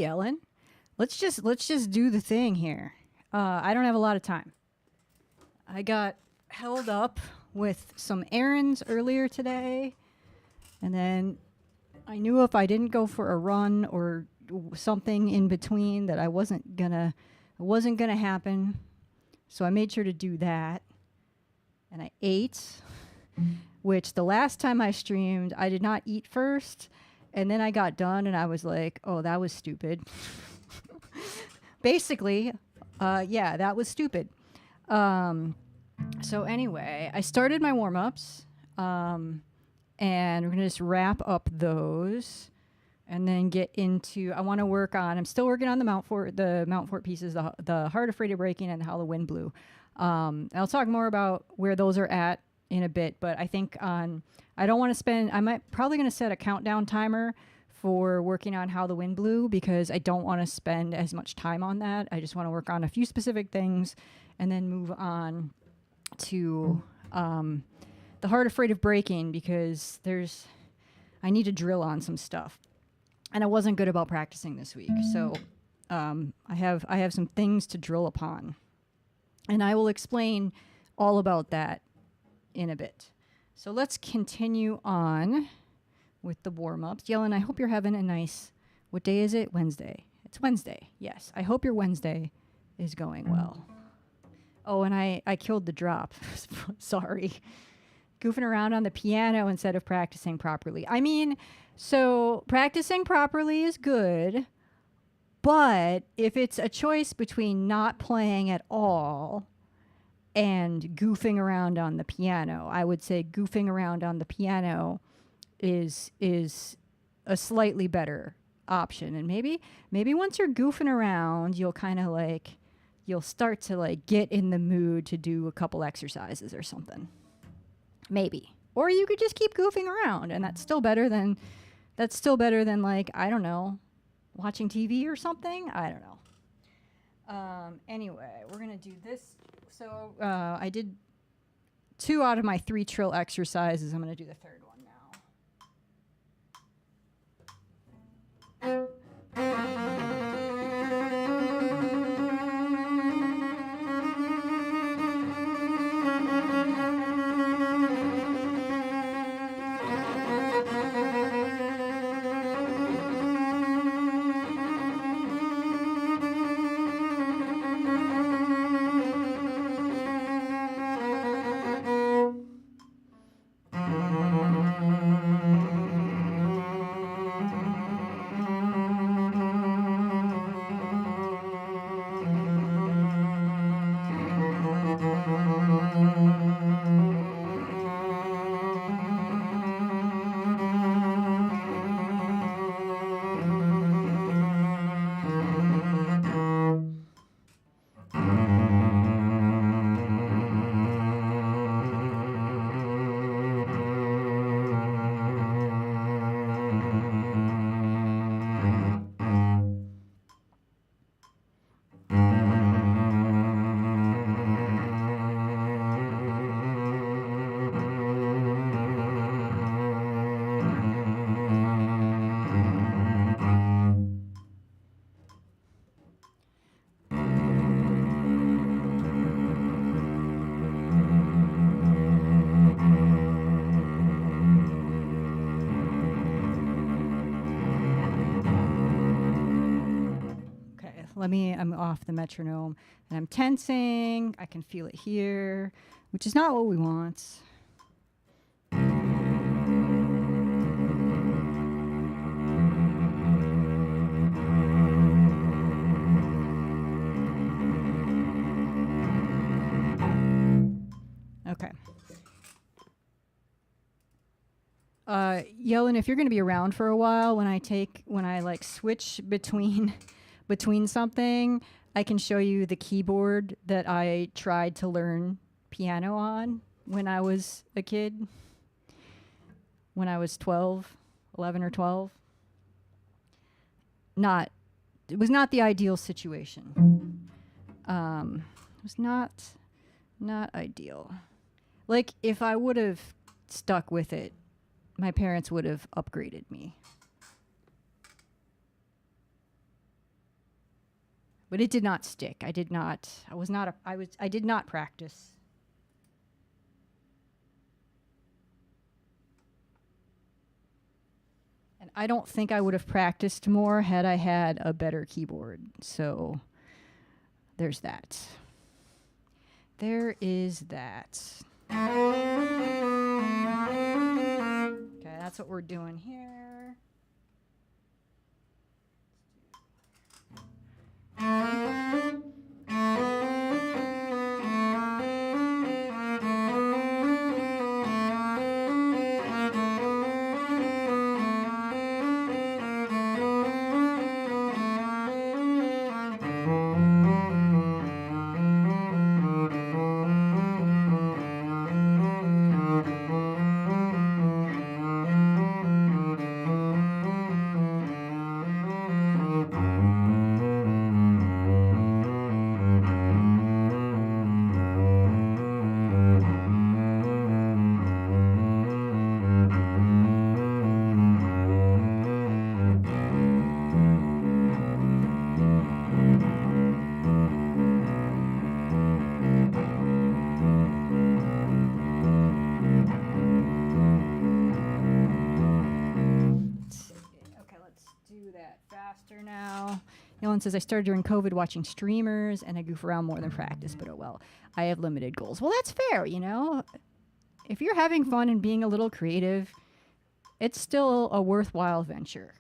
Hey, Ellen. Let's just do the thing here. I don't have a lot of time. I got held up with some errands earlier today, and then I knew if I didn't go for a run or something in between that it wasn't gonna happen. So I made sure to do that, and I ate, which the last time I streamed, I did not eat first, and then I got done and I was like, oh, that was stupid. Basically, yeah, that was stupid. So anyway, I started my warm-ups, and we're going to just wrap up those and then get into, I want to work on, I'm still working on the Mountfort pieces, the Heart Afraid of Breaking and How the Wind Blew. I'll talk more about where those are at in a bit, but I think I don't want to spend, probably going to set a countdown timer for working on How the Wind Blew, because I don't want to spend as much time on that. I just want to work on a few specific things and then move on to the Heart Afraid of Breaking, because I need to drill on some stuff. And I wasn't good about practicing this week. So I have some things to drill upon. And I will explain all about that in a bit. So let's continue on with the warm-ups. Yellen, I hope you're having a nice, what day is it? Wednesday. It's Wednesday. Yes. I hope your Wednesday is going well. Oh, and I killed the drop. Sorry. Goofing around on the piano instead of practicing properly. I mean, so practicing properly is good, but if it's a choice between not playing at all and goofing around on the piano, I would say goofing around on the piano is a slightly better option. And maybe once you're goofing around, you'll kind of like, you'll start to like get in the mood to do a couple exercises or something. Maybe. Or you could just keep goofing around, and that's still better than like, I don't know, watching TV or something. I don't know. Anyway, we're going to do this. So I did 2 out of my 3 trill exercises. I'm going to do the third one now. I'm off the metronome and I'm tensing. I can feel it here, which is not what we want. Okay. Yellen, if you're going to be around for a while, when I like switch between something, I can show you the keyboard that I tried to learn piano on when I was a kid, when I was 11 or 12. It was not the ideal situation. It was not ideal. Like, if I would have stuck with it, my parents would have upgraded me. But it did not stick. I did not practice. And I don't think I would have practiced more had I had a better keyboard. So there's that. There is that. Okay, that's what we're doing here. Helen says, I started during COVID watching streamers and I goof around more than practice, but oh well, I have limited goals. Well, that's fair, you know. If you're having fun and being a little creative, it's still a worthwhile venture.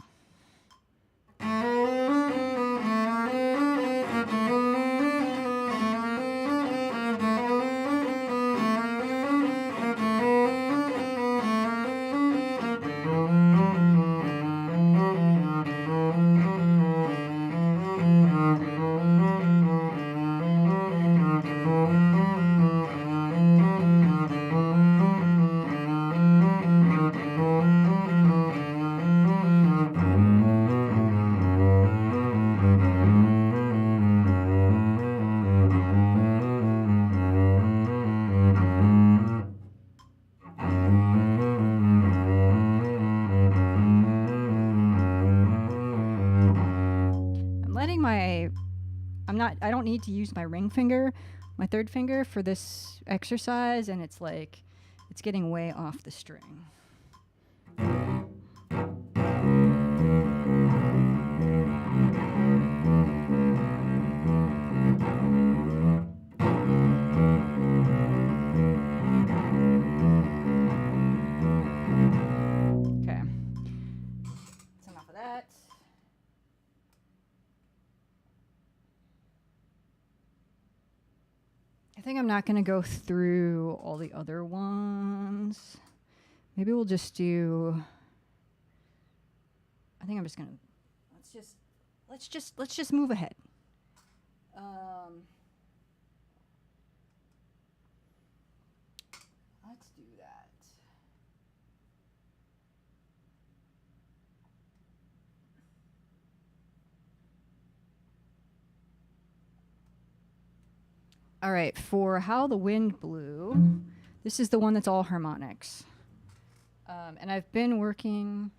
I don't need to use my ring finger, my third finger for this exercise, and it's like, it's getting way off the string. Okay. That's enough of that. I think I'm not going to go through all the other ones. Maybe we'll just do, I think I'm just going to, let's just move ahead. Let's do that. All right, for How the Wind Blew, this is the one that's all harmonics. And I've been working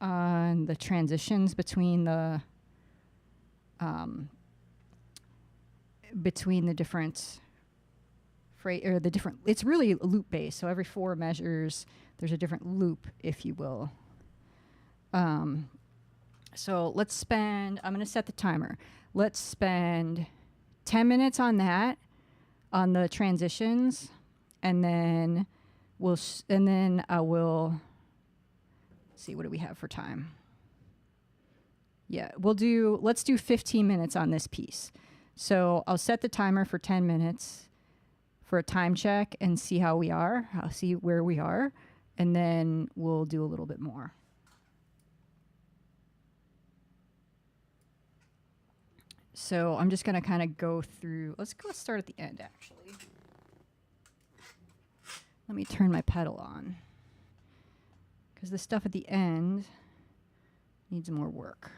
on the transitions between the different it's really loop based, so every 4 measures there's a different loop, if you will. So let's spend, I'm going to set the timer. Let's spend 10 minutes on that, on the transitions, and then I will see, what do we have for time? Yeah, let's do 15 minutes on this piece. So I'll set the timer for 10 minutes for a time check and see how we are. I'll see where we are, and then we'll do a little bit more. So I'm just going to kind of go through. Let's start at the end, actually. Let me turn my pedal on, because the stuff at the end needs more work.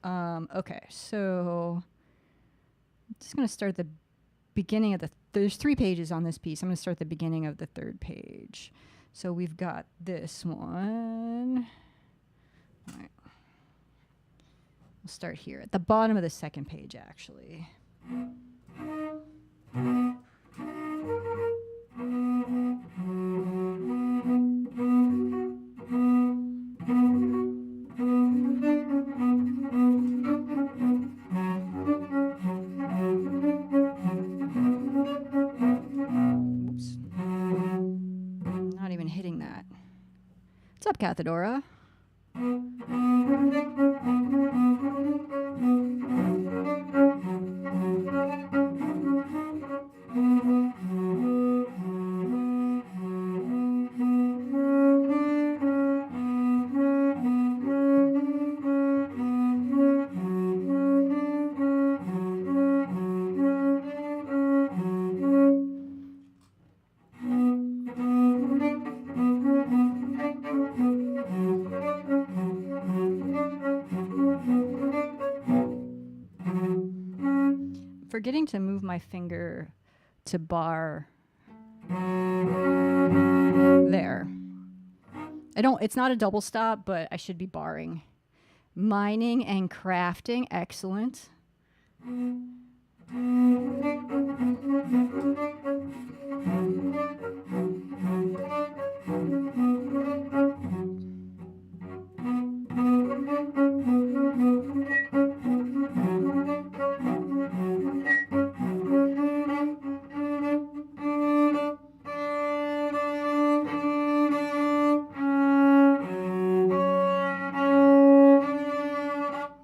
Okay, so I'm just going to start the beginning of there's 3 pages on this piece. I'm going to start the beginning of the 3rd page. So we've got this one. All right. We'll start here at the bottom of the second page, actually. Oops. Not even hitting that. What's up, Cathedora? Forgetting to move my finger to bar there. It's not a double stop, but I should be barring. Mining and crafting, excellent.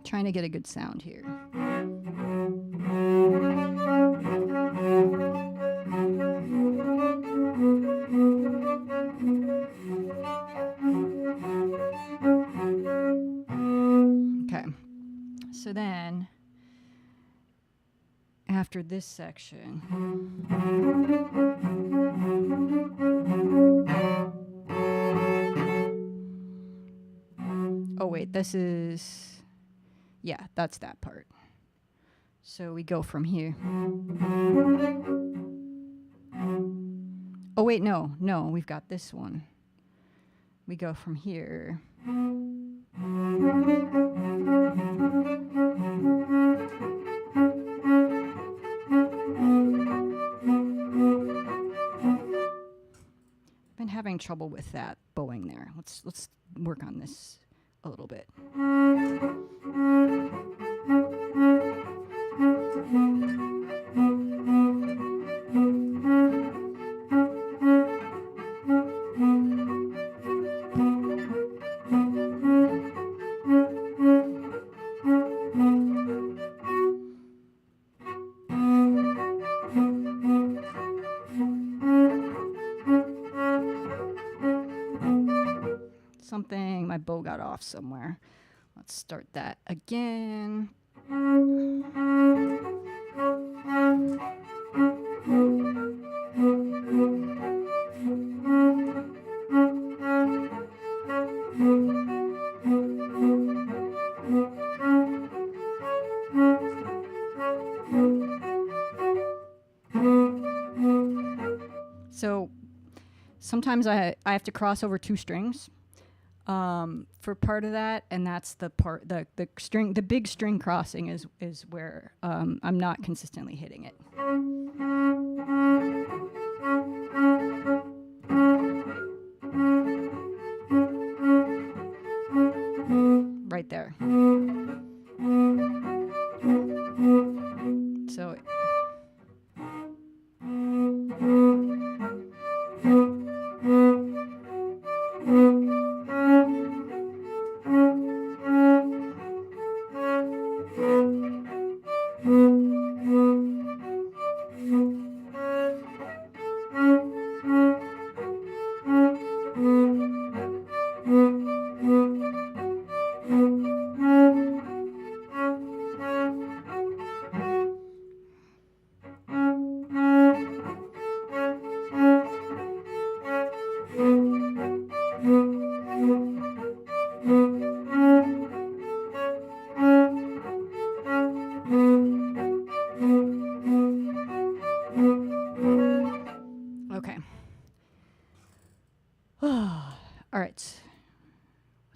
Trying to get a good sound here. Okay. So then, after this section, oh wait, this is, yeah, that's that part. So we go from here. Oh wait, no, we've got this one. We go from here. Been having trouble with that bowing there. Let's work on this a little bit. My bow got off somewhere. Let's start that again. So sometimes I have to cross over two strings. For part of that, and that's the part, the big string crossing is where I'm not consistently hitting it. Right there. So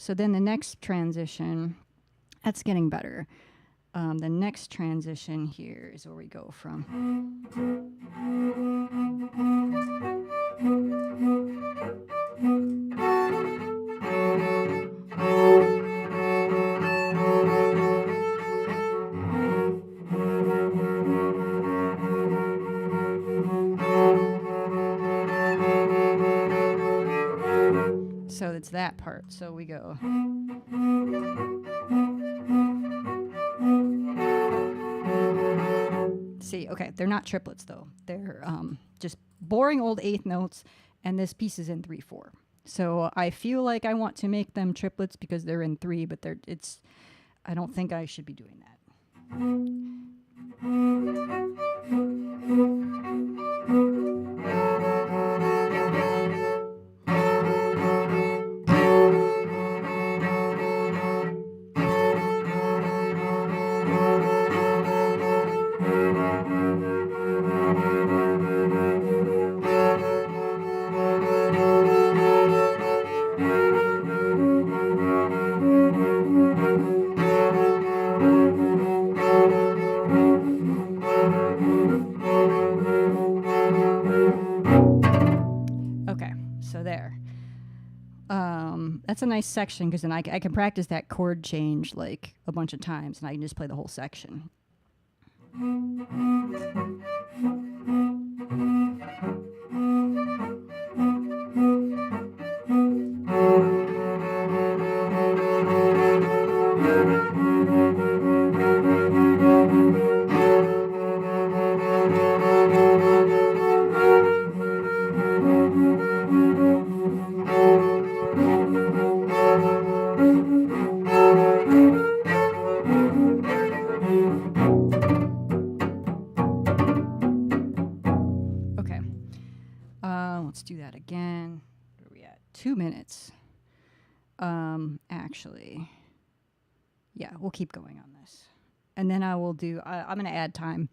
So then the next transition, That's getting better. The next transition here is where we go from. So it's that part. So we go. See, okay, they're not triplets though. They're just boring old eighth notes, and this piece is in 3/4. So I feel like I want to make them triplets because they're in 3, but I don't think I should be doing that. That's a nice section because then I can practice that chord change like a bunch of times and I can just play the whole section. Let's do that again. Where are we at? 2 minutes. Actually, yeah, we'll keep going on this. And then I will do, I'm going to add time.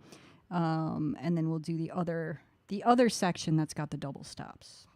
And then we'll do the other section that's got the double stops.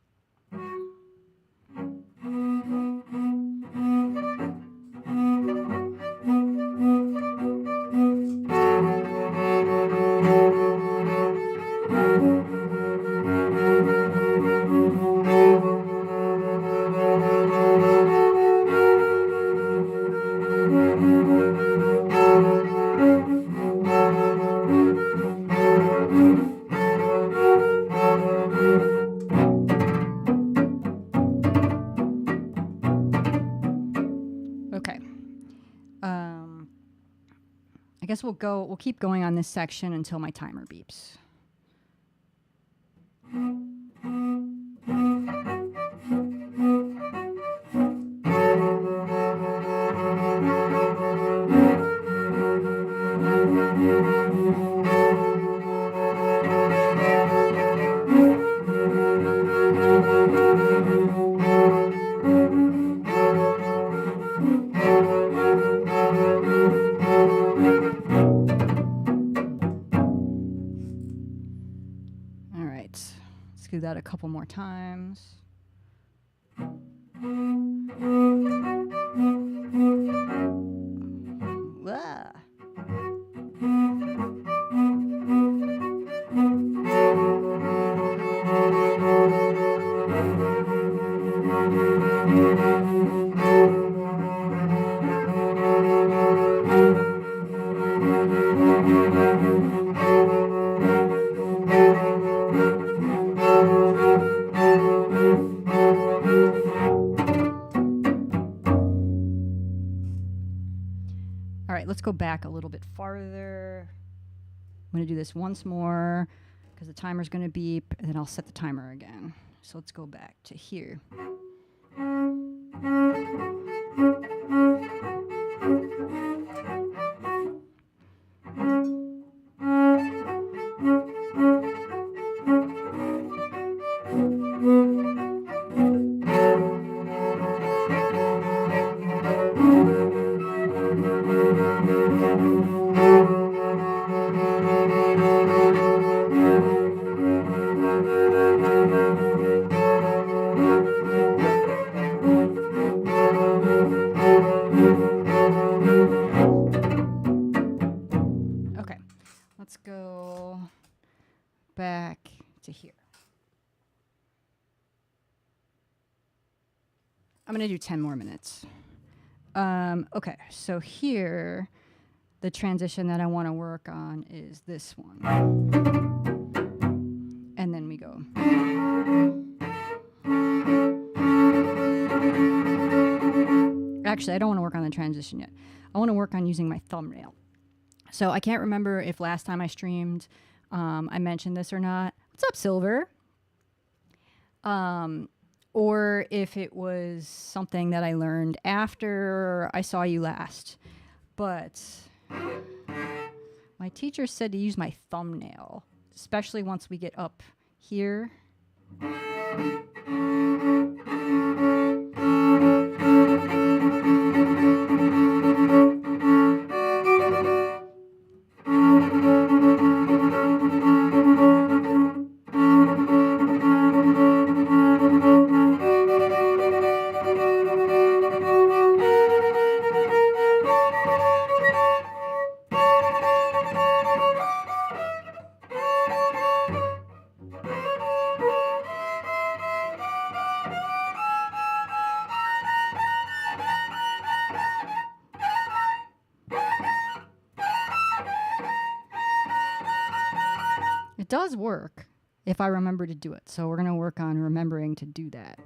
I guess we'll keep going on this section until my timer beeps. Do that a couple more times. Ah. Let's go back a little bit farther. I'm going to do this once more because the timer's going to beep, and then I'll set the timer again. So let's go back to here. I'm going to do 10 more minutes. Okay, so here, the transition that I want to work on is this one. And then we go. Actually, I don't want to work on the transition yet. I want to work on using my thumbnail. So I can't remember if last time I streamed I mentioned this or not. What's up, Silver? Or if it was something that I learned after I saw you last. But my teacher said to use my thumbnail, especially once we get up here. It does work if I remember to do it. So we're going to work on remembering to do that.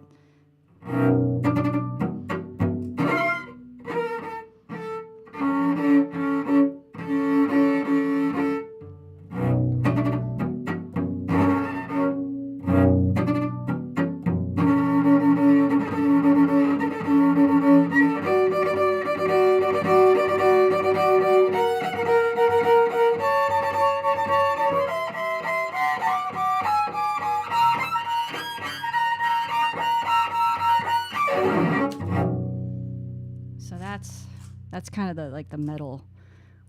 That's kind of the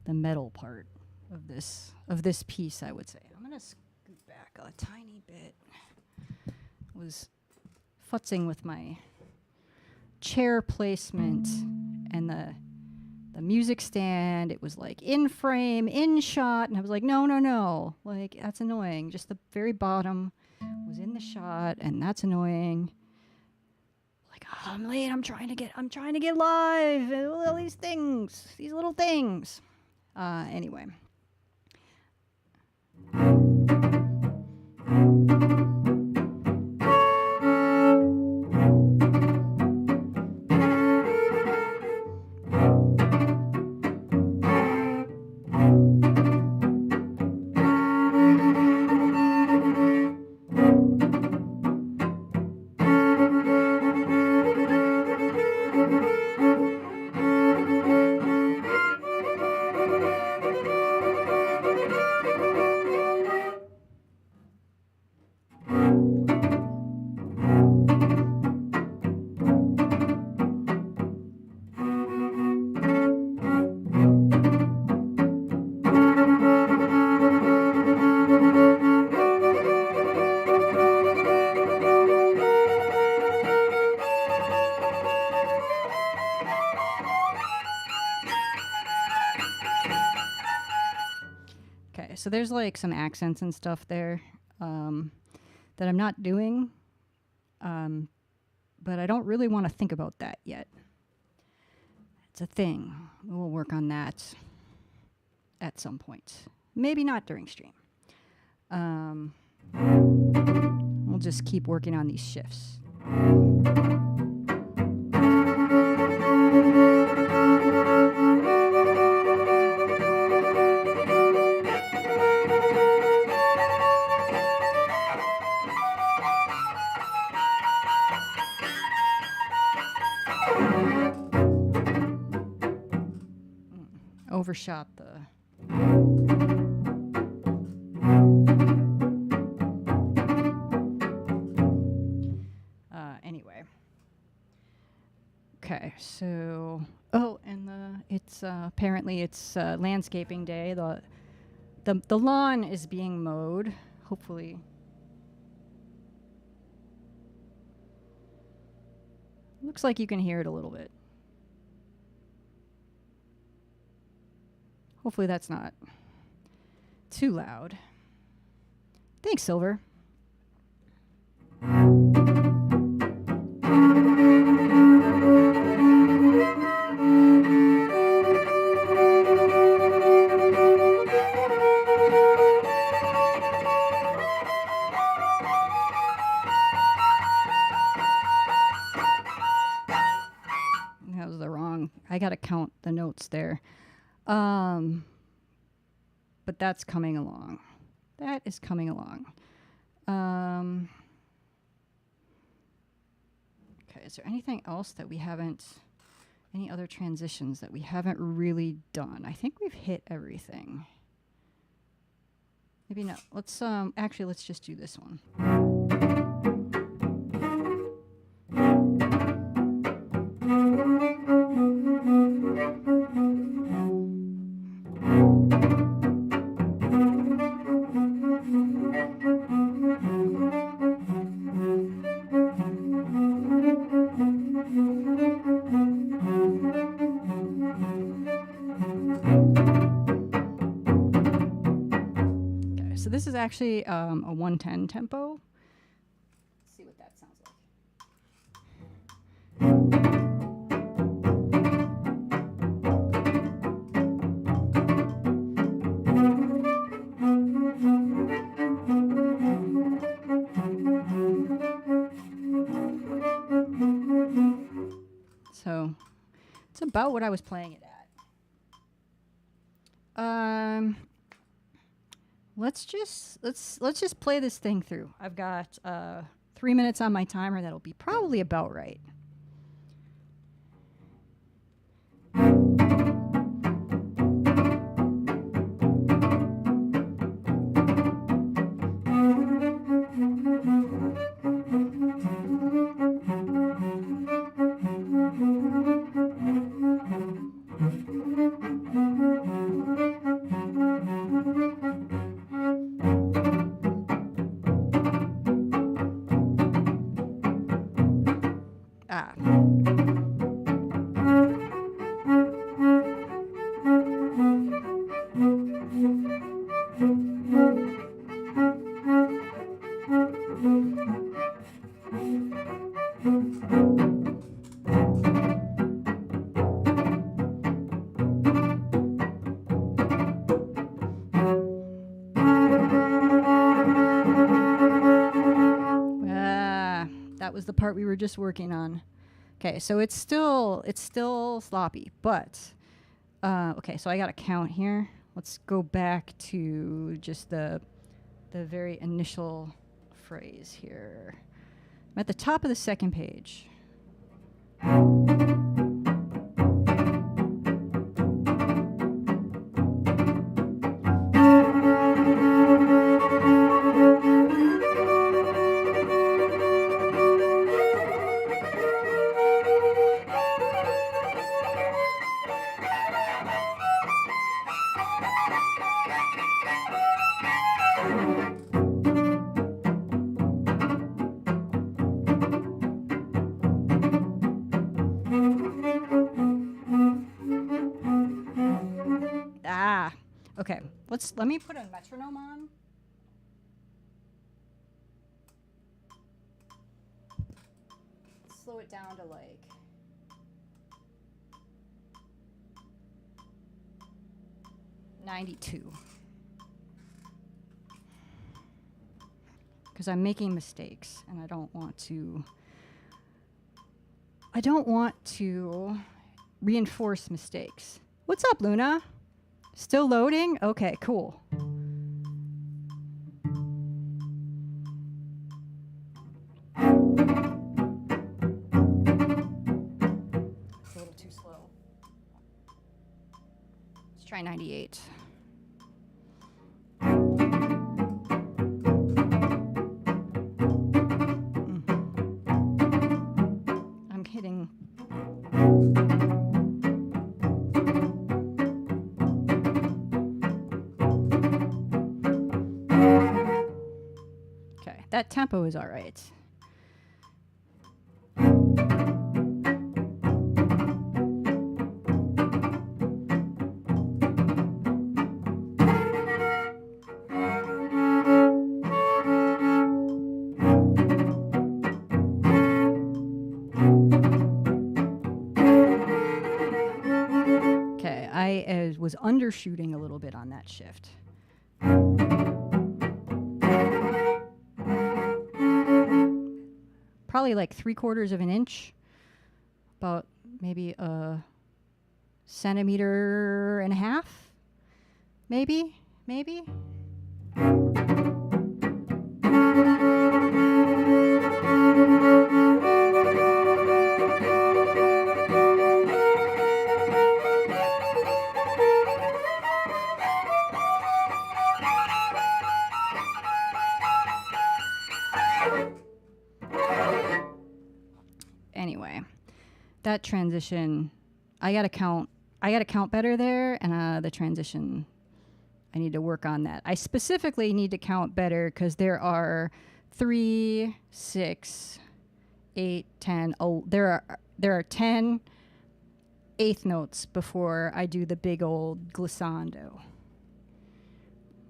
metal part of this piece, I would say. I'm gonna scoot back a tiny bit. Was futzing with my chair placement and the music stand. It was like in frame, in shot, and I was like, no, like that's annoying. Just the very bottom was in the shot, and that's annoying. Oh, I'm late. I'm trying to get live. All these things, these little things. Anyway. So there's like some accents and stuff there that I'm not doing, but I don't really want to think about that yet. It's a thing. We'll work on that at some point. Maybe not during stream. We'll just keep working on these shifts. Overshot the... Anyway. Okay, so... Oh, and it's apparently it's landscaping day. The lawn is being mowed. Hopefully... Looks like you can hear it a little bit. Hopefully that's not too loud. Thanks, Silver. I got to count the notes there. But that's coming along. That is coming along. Okay, is there anything else that we haven't, any other transitions that we haven't really done? I think we've hit everything. Maybe not. Let's, actually, let's just do this one. This is actually a 110 tempo. Let's see what that sounds like. So it's about what I was playing it at. Let's just play this thing through. I've got 3 minutes on my timer. That'll be probably about right. That was the part we were just working on. Okay, so it's still sloppy, but okay, so I got a count here. Let's go back to just the very initial phrase here. I'm at the top of the second page. Okay, let me put a metronome on. Slow it down to like 92. Because I'm making mistakes and I don't want to reinforce mistakes. What's up, Luna? Still loading? Okay, cool. It's a little too slow. Let's try 98. I'm hitting. That tempo is all right. Okay, I was undershooting a little bit on that shift. Probably like 3/4 of an inch, about maybe a centimeter and a half, maybe. Anyway, that transition, I gotta count better there, and the transition, I need to work on that. I specifically need to count better because there are 3, 6, 8, 10. There are 10 eighth notes before I do the big old glissando.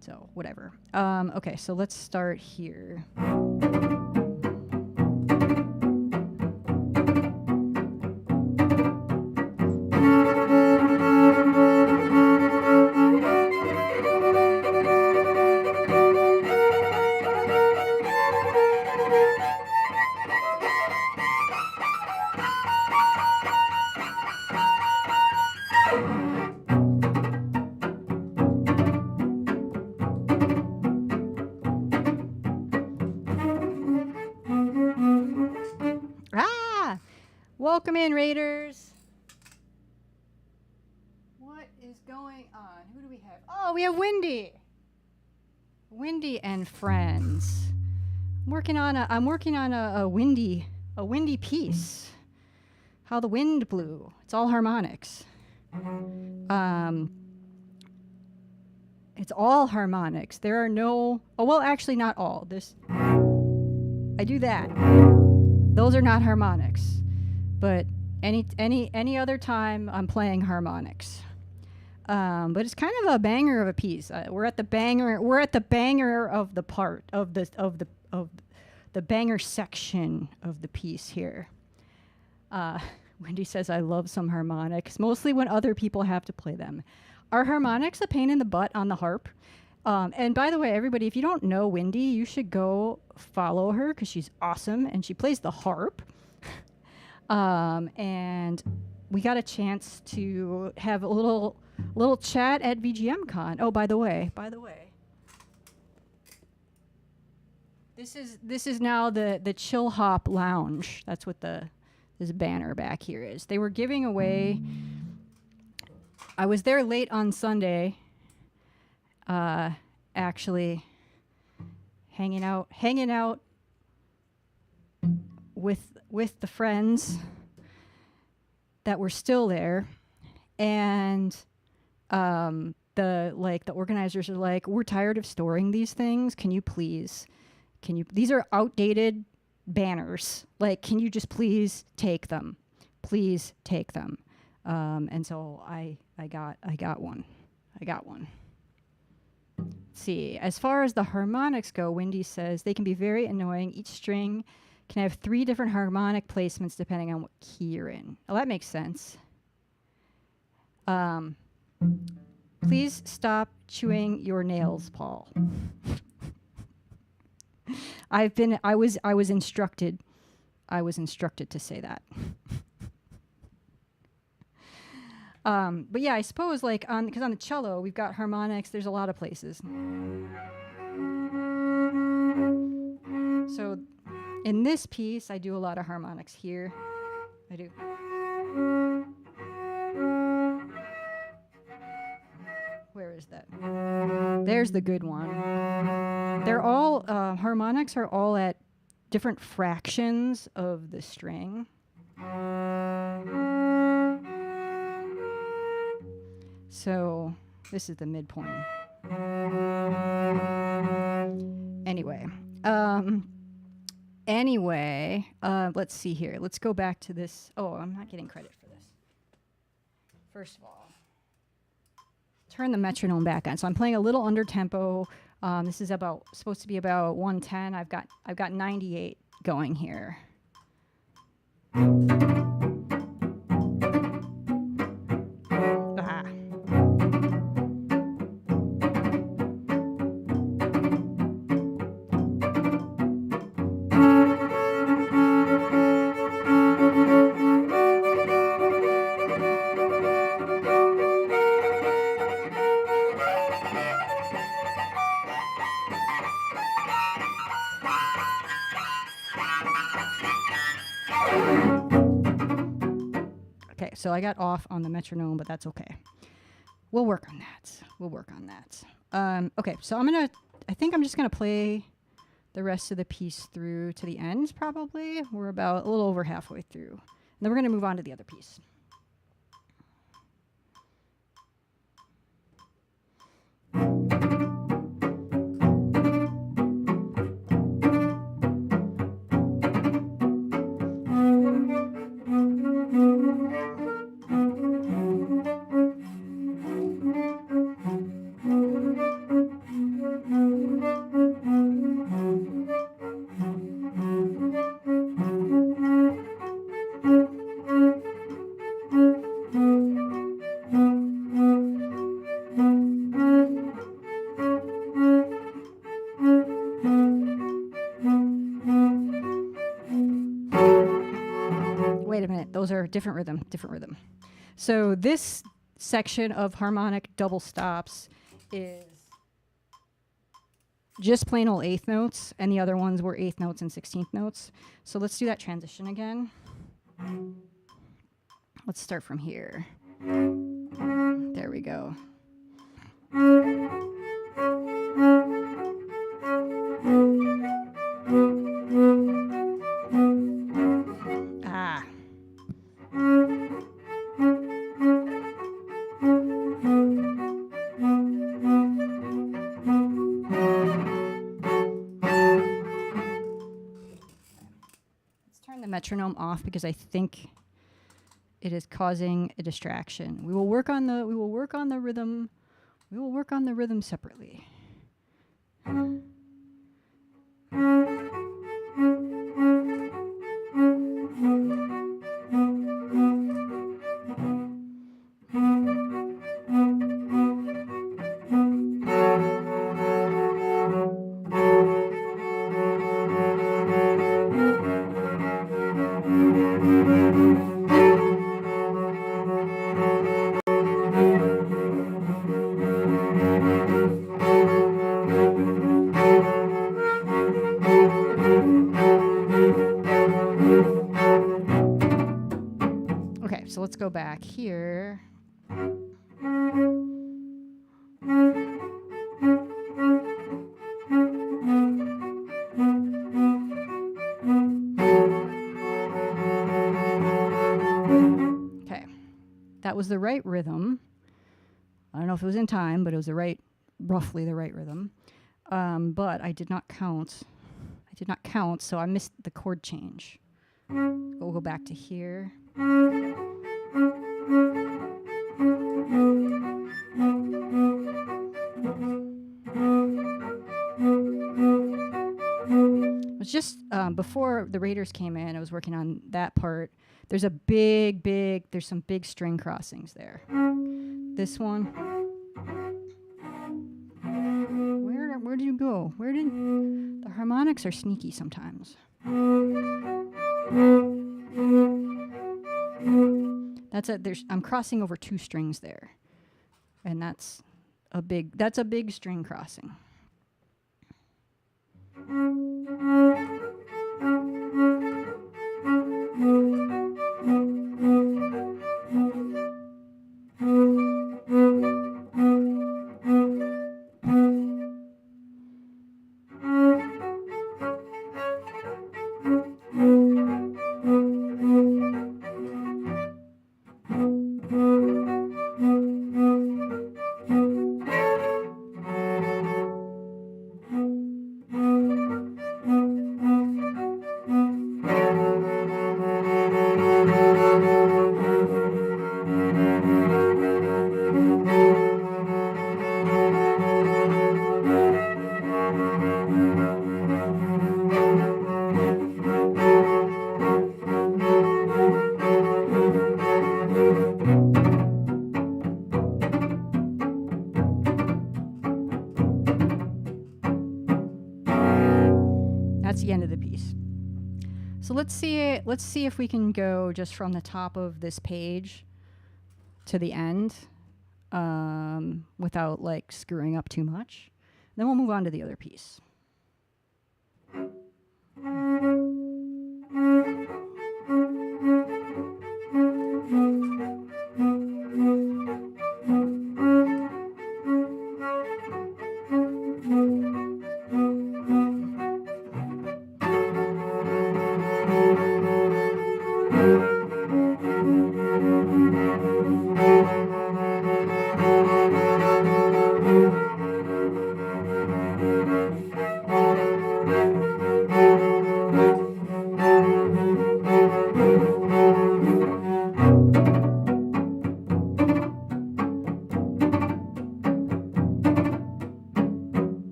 So whatever. Okay, so let's start here. Welcome in, Raiders. What is going on? Who do we have? Oh, we have Wendy. Wendy and friends. I'm working on a windy piece. How the wind blew. It's all harmonics. It's all harmonics. There are no. Oh well, actually, not all. I do that. Those are not harmonics. But any other time I'm playing harmonics. But it's kind of a banger of a piece. We're at the banger of the part of the banger section of the piece here. Wendy says I love some harmonics, mostly when other people have to play them. Are harmonics a pain in the butt on the harp? And by the way, everybody, if you don't know Wendy, you should go follow her because she's awesome and she plays the harp. And we got a chance to have a little chat at VGMCon. Oh, by the way, this is now the Chill Hop Lounge. That's what this banner back here is. They were giving away. I was there late on Sunday, actually hanging out with the friends that were still there, and the organizers are like, we're tired of storing these things. These are outdated banners. Like, can you just please take them? Please take them. And so I got one. Let's see. As far as the harmonics go, Wendy says they can be very annoying. Each string can have 3 different harmonic placements depending on what key you're in. Oh, that makes sense. Please stop chewing your nails, Paul. I was instructed to say that. But yeah, I suppose because on the cello we've got harmonics. There's a lot of places. So in this piece, I do a lot of harmonics here. I do. Where is that? There's the good one. They're all, harmonics are all at different fractions of the string. So this is the midpoint. Anyway, let's see here. Let's go back to this. Oh, I'm not getting credit for this. First of all, turn the metronome back on. So I'm playing a little under tempo. This is supposed to be about 110. I've got 98 going here. So I got off on the metronome, but that's okay. We'll work on that. We'll work on that. Okay, so I think I'm just gonna play the rest of the piece through to the end, probably. We're about a little over halfway through. And then we're gonna move on to the other piece. Wait a minute, those are different rhythm, different rhythm. So this section of harmonic double stops is just plain old eighth notes, and the other ones were eighth notes and 16th notes. So let's do that transition again. Let's start from here. There we go. Ah. The metronome off because I think it is causing a distraction. We will work on the rhythm. We will work on the rhythm separately. So let's go back here. Okay, that was the right rhythm. I don't know if it was in time, but it was roughly the right rhythm. But I did not count. So I missed the chord change. We'll go back to here. It was just before the Raiders came in, I was working on that part. There's some big string crossings there. This one. Where did you go? The harmonics are sneaky sometimes. I'm crossing over two strings there. And that's a big string crossing. That's the end of the piece. So let's see if we can go just from the top of this page to the end without like screwing up too much. Then we'll move on to the other piece.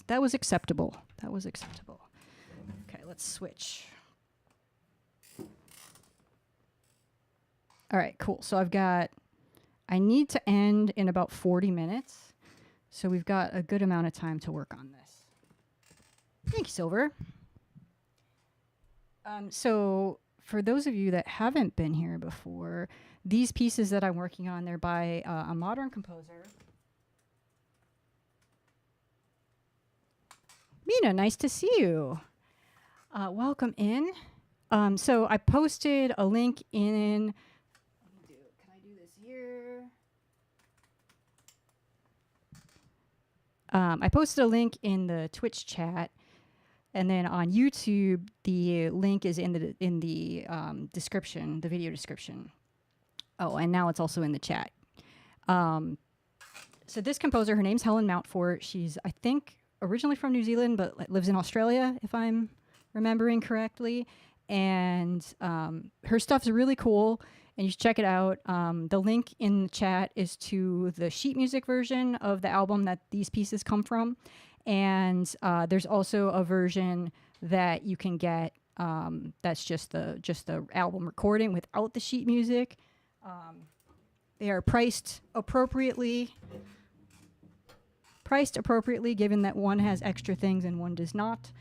was acceptable. That was acceptable. Okay, let's switch. All right, cool. So I need to end in about 40 minutes. So we've got a good amount of time to work on this. Thank you, Silver. So for those of you that haven't been here before, these pieces that I'm working on, they're by a modern composer. Mina, nice to see you. Welcome in. So I posted a link in, can I do this here? I posted a link in the Twitch chat, and then on YouTube, the link is in the description, the video description. Oh, and now it's also in the chat. So this composer, her name's Helen Mountfort. She's, I think, originally from New Zealand, but lives in Australia, if I'm remembering correctly. And her stuff's really cool, and you should check it out. The link in the chat is to the sheet music version of the album that these pieces come from. And there's also a version that you can get that's just the album recording without the sheet music. They are priced appropriately, given that one has extra things and one does not.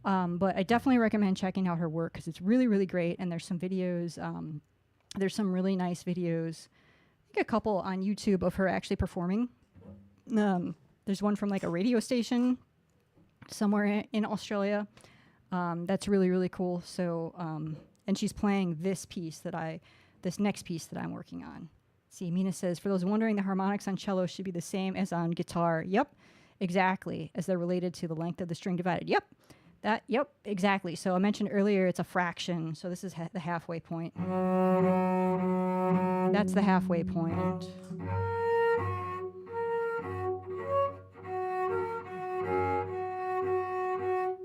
But I definitely recommend checking out her work because it's really, really great. And there's some videos. There's some really nice videos. I think a couple on YouTube of her actually performing. There's one from like a radio station somewhere in Australia. That's really, really cool. So, and she's playing this next piece that I'm working on. See, Mina says, for those wondering, the harmonics on cello should be the same as on guitar. Yep, exactly, as they're related to the length of the string divided. Yep, exactly. So I mentioned earlier it's a fraction. So this is the halfway point. That's the halfway point.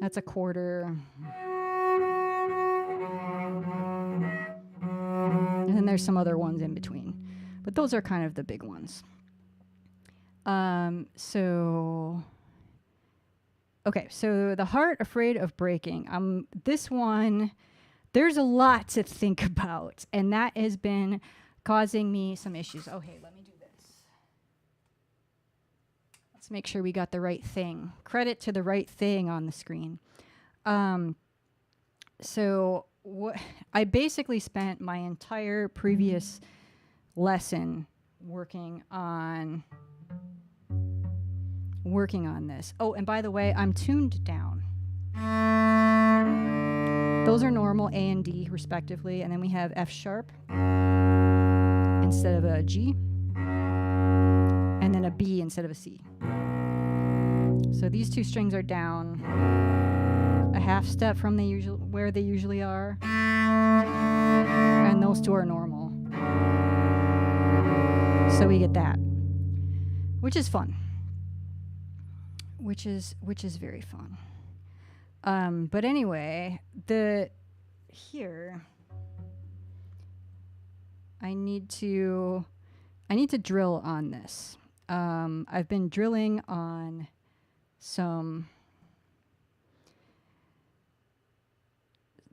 That's a quarter. And then there's some other ones in between. But those are kind of the big ones. Okay, so The Heart Afraid of Breaking. This one, there's a lot to think about, and that has been causing me some issues. Oh, hey, let me do this. Let's make sure we got the right thing. Credit to the right thing on the screen. So I basically spent my entire previous lesson working on this. Oh, and by the way, I'm tuned down. Those are normal A and D respectively, and then we have F sharp instead of a G, and then a B instead of a C. So these two strings are down a half step from where they usually are, and those two are normal. So we get that, which is fun. Which is very fun. But anyway, here I need to drill on this. I've been drilling on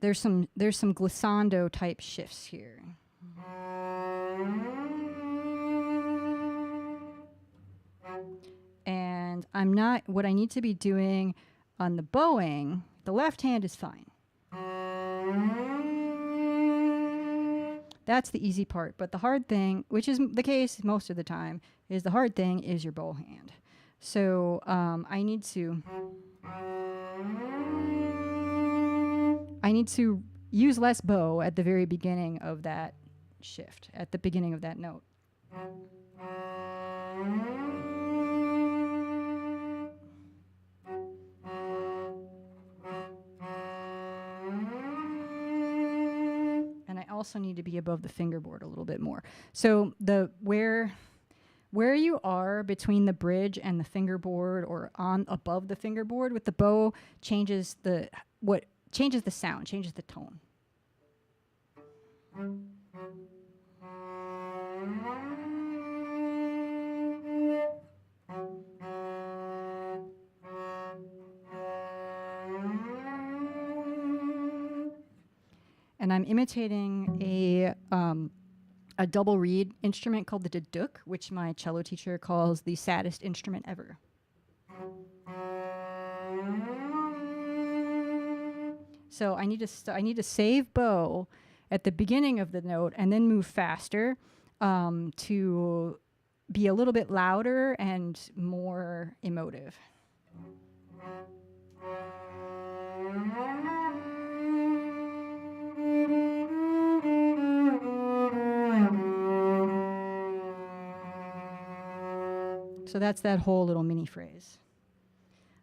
there's some glissando type shifts here. And what I need to be doing on the bowing, the left hand is fine. That's the easy part. But the hard thing, which is the case most of the time, is the hard thing is your bow hand. So I need to use less bow at the very beginning of that shift, at the beginning of that note. Also need to be above the fingerboard a little bit more. So where you are between the bridge and the fingerboard, or above the fingerboard with the bow, changes the sound, changes the tone. And I'm imitating a double reed instrument called the duduk, which my cello teacher calls the saddest instrument ever. So I need to save bow at the beginning of the note and then move faster to be a little bit louder and more emotive. So that's that whole little mini phrase.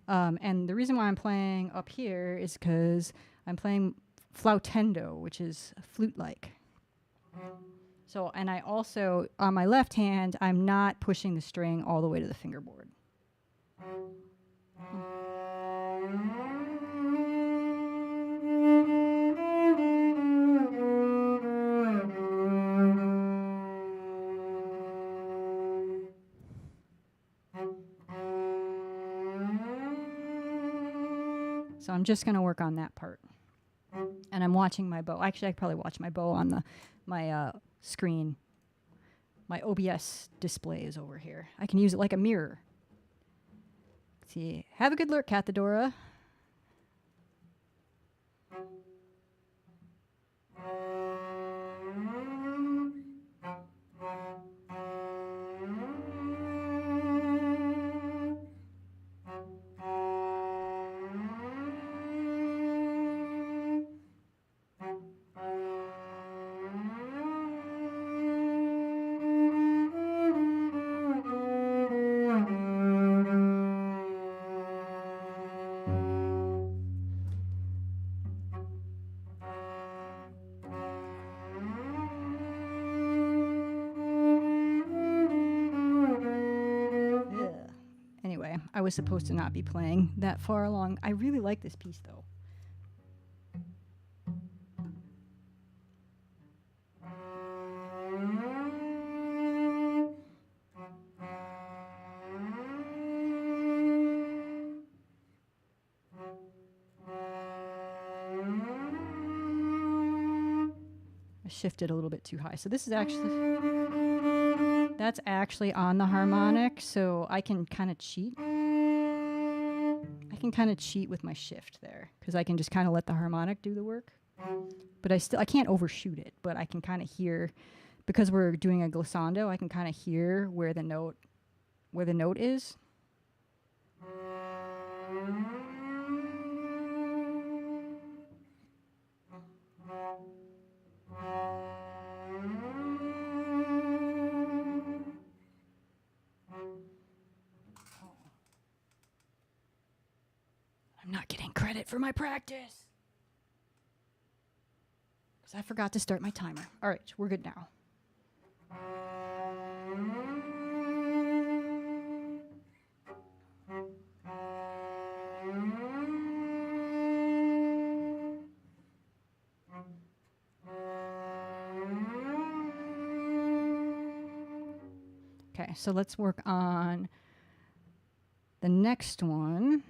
And the reason why I'm playing up here is because I'm playing flautendo, which is flute-like. So, and I also, on my left hand, I'm not pushing the string all the way to the fingerboard. So I'm just going to work on that part. And I'm watching my bow. Actually, I could probably watch my bow on my screen. My OBS display is over here. I can use it like a mirror. Let's see. Have a good lurk, Cathedora. Anyway, I was supposed to not be playing that far along. I really like this piece, though. I shifted a little bit too high. So this is actually... That's actually on the harmonic, so I can kind of cheat. I can kind of cheat with my shift there, because I can just kind of let the harmonic do the work. But I can't overshoot it, but I can kind of hear, because we're doing a glissando, I can kind of hear where the note is. I'm not getting credit for my practice because I forgot to start my timer. All right, we're good now. Okay, so let's work on the next one.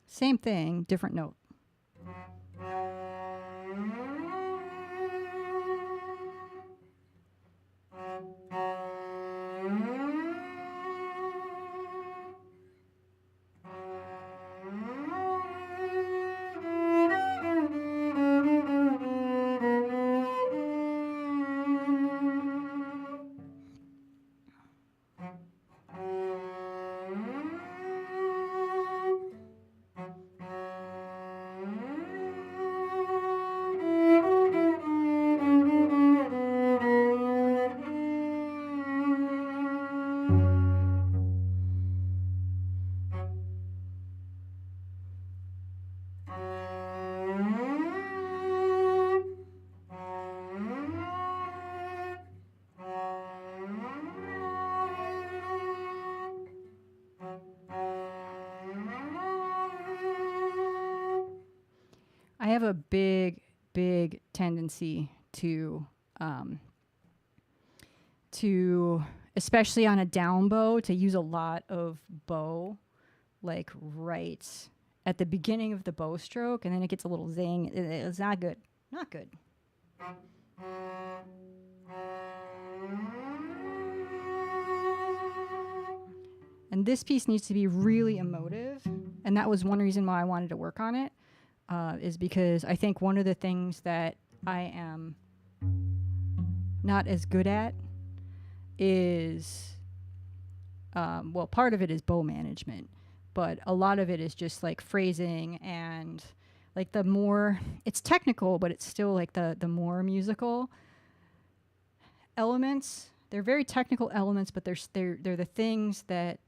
Same thing, different note. I have a big tendency to especially on a down bow, to use a lot of bow, like right at the beginning of the bow stroke, and then it gets a little zing. It's not good. Not good. And this piece needs to be really emotive, and that was one reason why I wanted to work on it, is because I think one of the things that I am not as good at is, well, part of it is bow management, but a lot of it is just like phrasing and like the more, it's technical, but it's still like the more musical elements. They're very technical elements, but they're the things that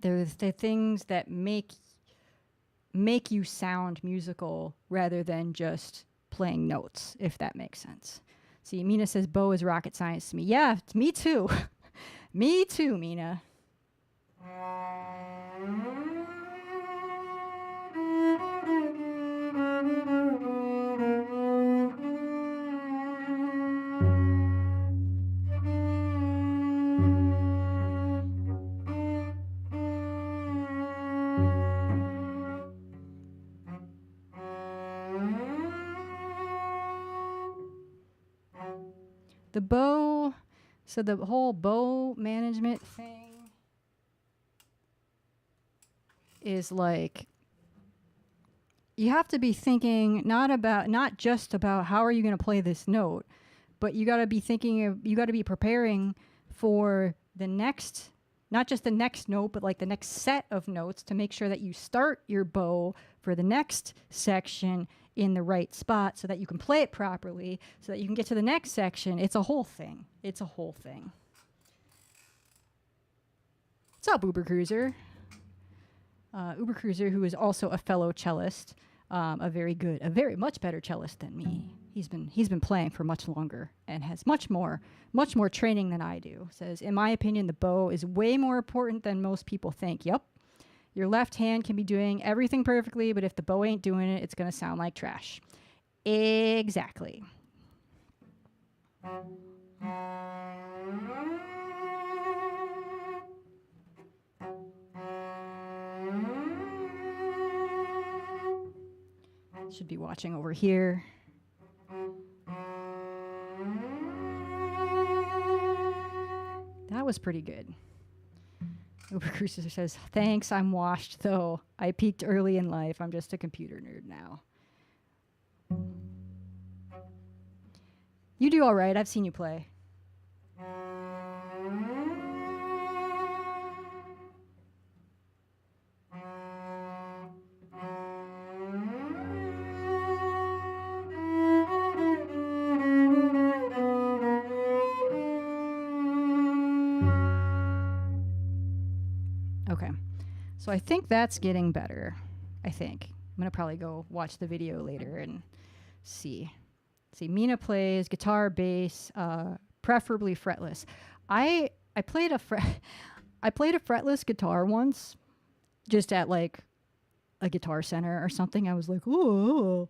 they're the things that make you sound musical rather than just playing notes, if that makes sense. See, Mina says bow is rocket science to me. Yeah, me too. Me too, Mina. The bow, so the whole bow management thing is like, you have to be thinking not just about how are you going to play this note, but you got to be thinking you got to be preparing for the next, not just the next note, but like the next set of notes to make sure that you start your bow for the next section in the right spot so that you can play it properly, so that you can get to the next section. It's a whole thing. It's a whole thing. What's up, Uber Cruiser? Uber Cruiser, who is also a fellow cellist, a very much better cellist than me. He's been playing for much longer and has much more training than I do. Says, in my opinion, the bow is way more important than most people think. Yep. Your left hand can be doing everything perfectly, but if the bow ain't doing it, it's going to sound like trash. Exactly. Should be watching over here. That was pretty good. Uber Cruiser says, thanks, I'm washed, though. I peaked early in life. I'm just a computer nerd now. You do all right. I've seen you play. Okay, so I think that's getting better. I think. I'm going to probably go watch the video later and see. See, Mina plays guitar, bass, preferably fretless. I played a fretless guitar once, just at like a Guitar Center or something. I was like, oh,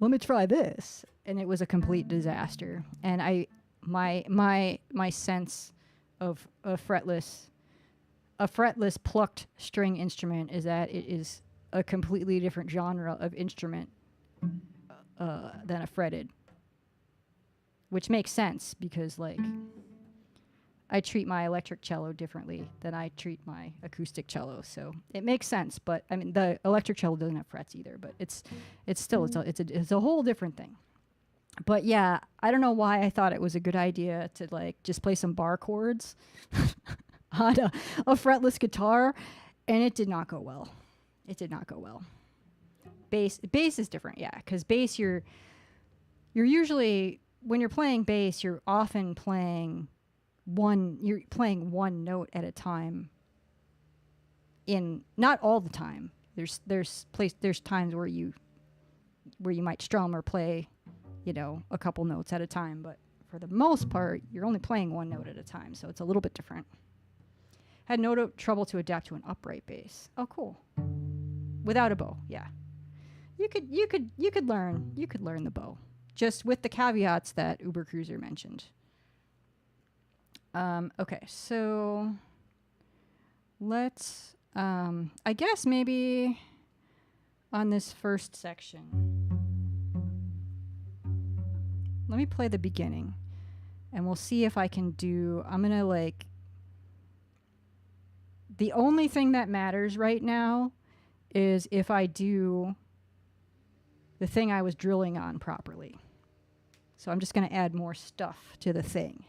let me try this, and it was a complete disaster. And my sense of a fretless plucked string instrument is that it is a completely different genre of instrument than a fretted, which makes sense because like I treat my electric cello differently than I treat my acoustic cello, so it makes sense. But I mean, the electric cello doesn't have frets either, but it's a whole different thing. But yeah, I don't know why I thought it was a good idea to like just play some bar chords on a fretless guitar, and it did not go well. It did not go well. Bass is different, yeah, because bass you're usually, when you're playing bass, you're often playing one note at a time. Not all the time. There's times where you might strum or play, a couple notes at a time, but for the most part, you're only playing one note at a time, so it's a little bit different. Had no trouble to adapt to an upright bass. Oh, cool. Without a bow, yeah. You could learn the bow, just with the caveats that Uber Cruiser mentioned. Okay, so let's, I guess maybe on this first section, let me play the beginning and we'll see if I can do, I'm going to like, the only thing that matters right now is if I do the thing I was drilling on properly. So I'm just going to add more stuff to the thing.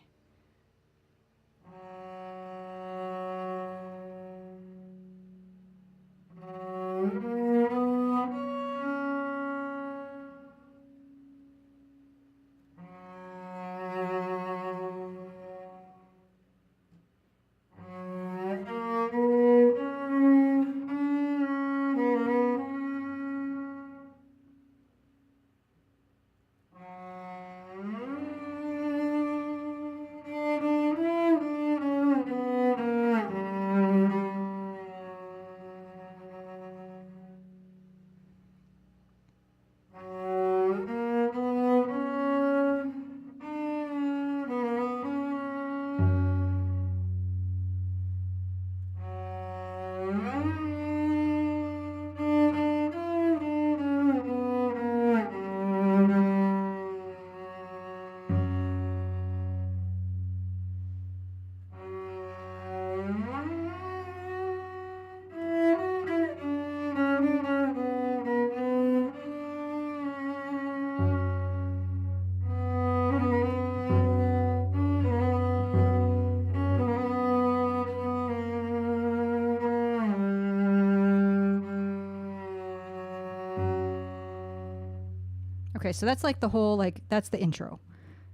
Okay, so that's like the whole, like, that's the intro,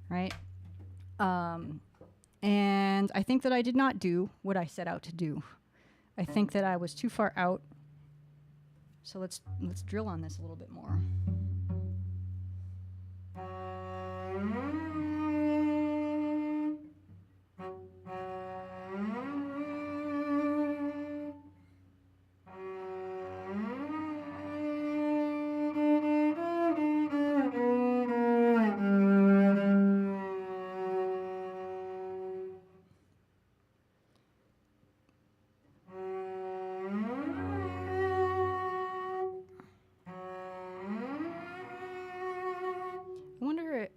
right? And I think that I did not do what I set out to do. I think that I was too far out. So let's drill on this a little bit more.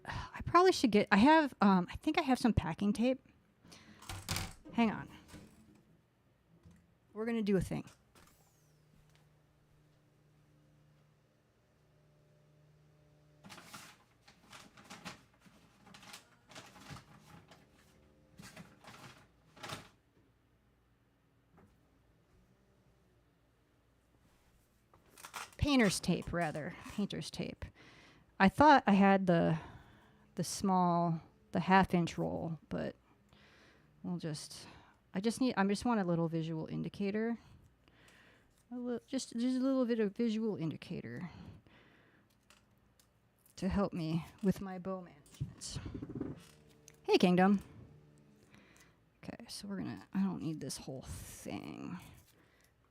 I probably should get, I have, I think I have some packing tape. Hang on. We're going to do a thing. Painter's tape, rather. Painter's tape. I thought I had the small, the half-inch roll, but we'll just, I just want a little visual indicator. Just a little bit of visual indicator to help me with my bow management. Hey, Kingdom. Okay, so we're gonna, I don't need this whole thing.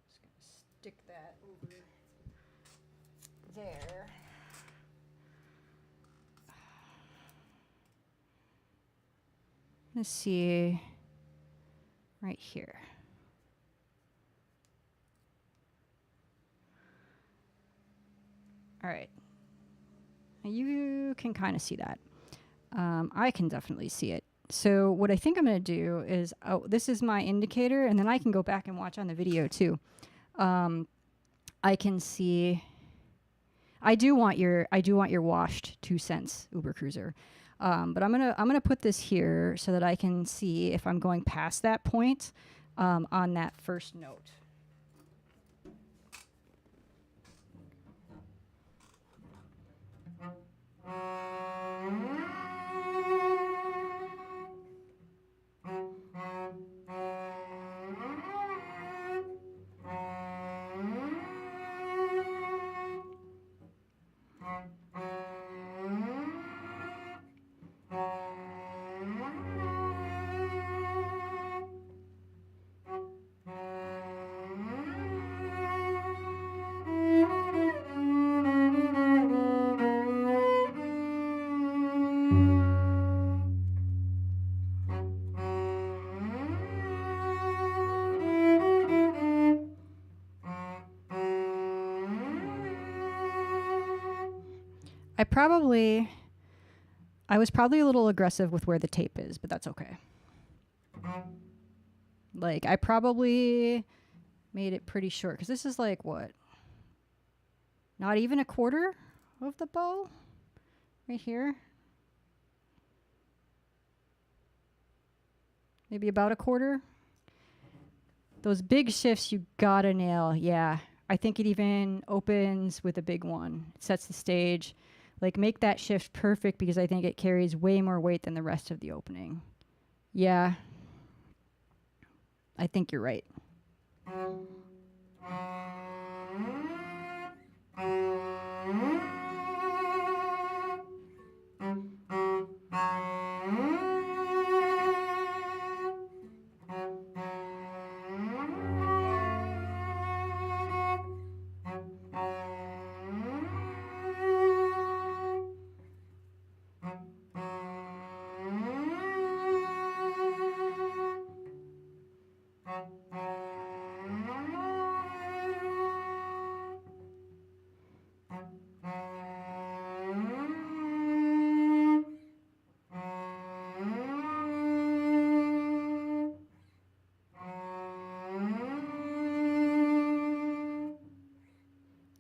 Just gonna stick that over there. Let's see, right here. All right. You can kind of see that. I can definitely see it. So what I think I'm going to do is, oh, this is my indicator, and then I can go back and watch on the video too. I can see. I do want your washed 2 cents Uber Cruiser. But I'm gonna put this here so that I can see if I'm going past that point on that first note. I was probably a little aggressive with where the tape is, but that's okay. Like, I probably made it pretty short, because this is like, what? Not even a quarter of the bow? Right here? Maybe about a quarter? Those big shifts you gotta nail, yeah. I think it even opens with a big one. It sets the stage. Like, make that shift perfect, because I think it carries way more weight than the rest of the opening. Yeah. I think you're right.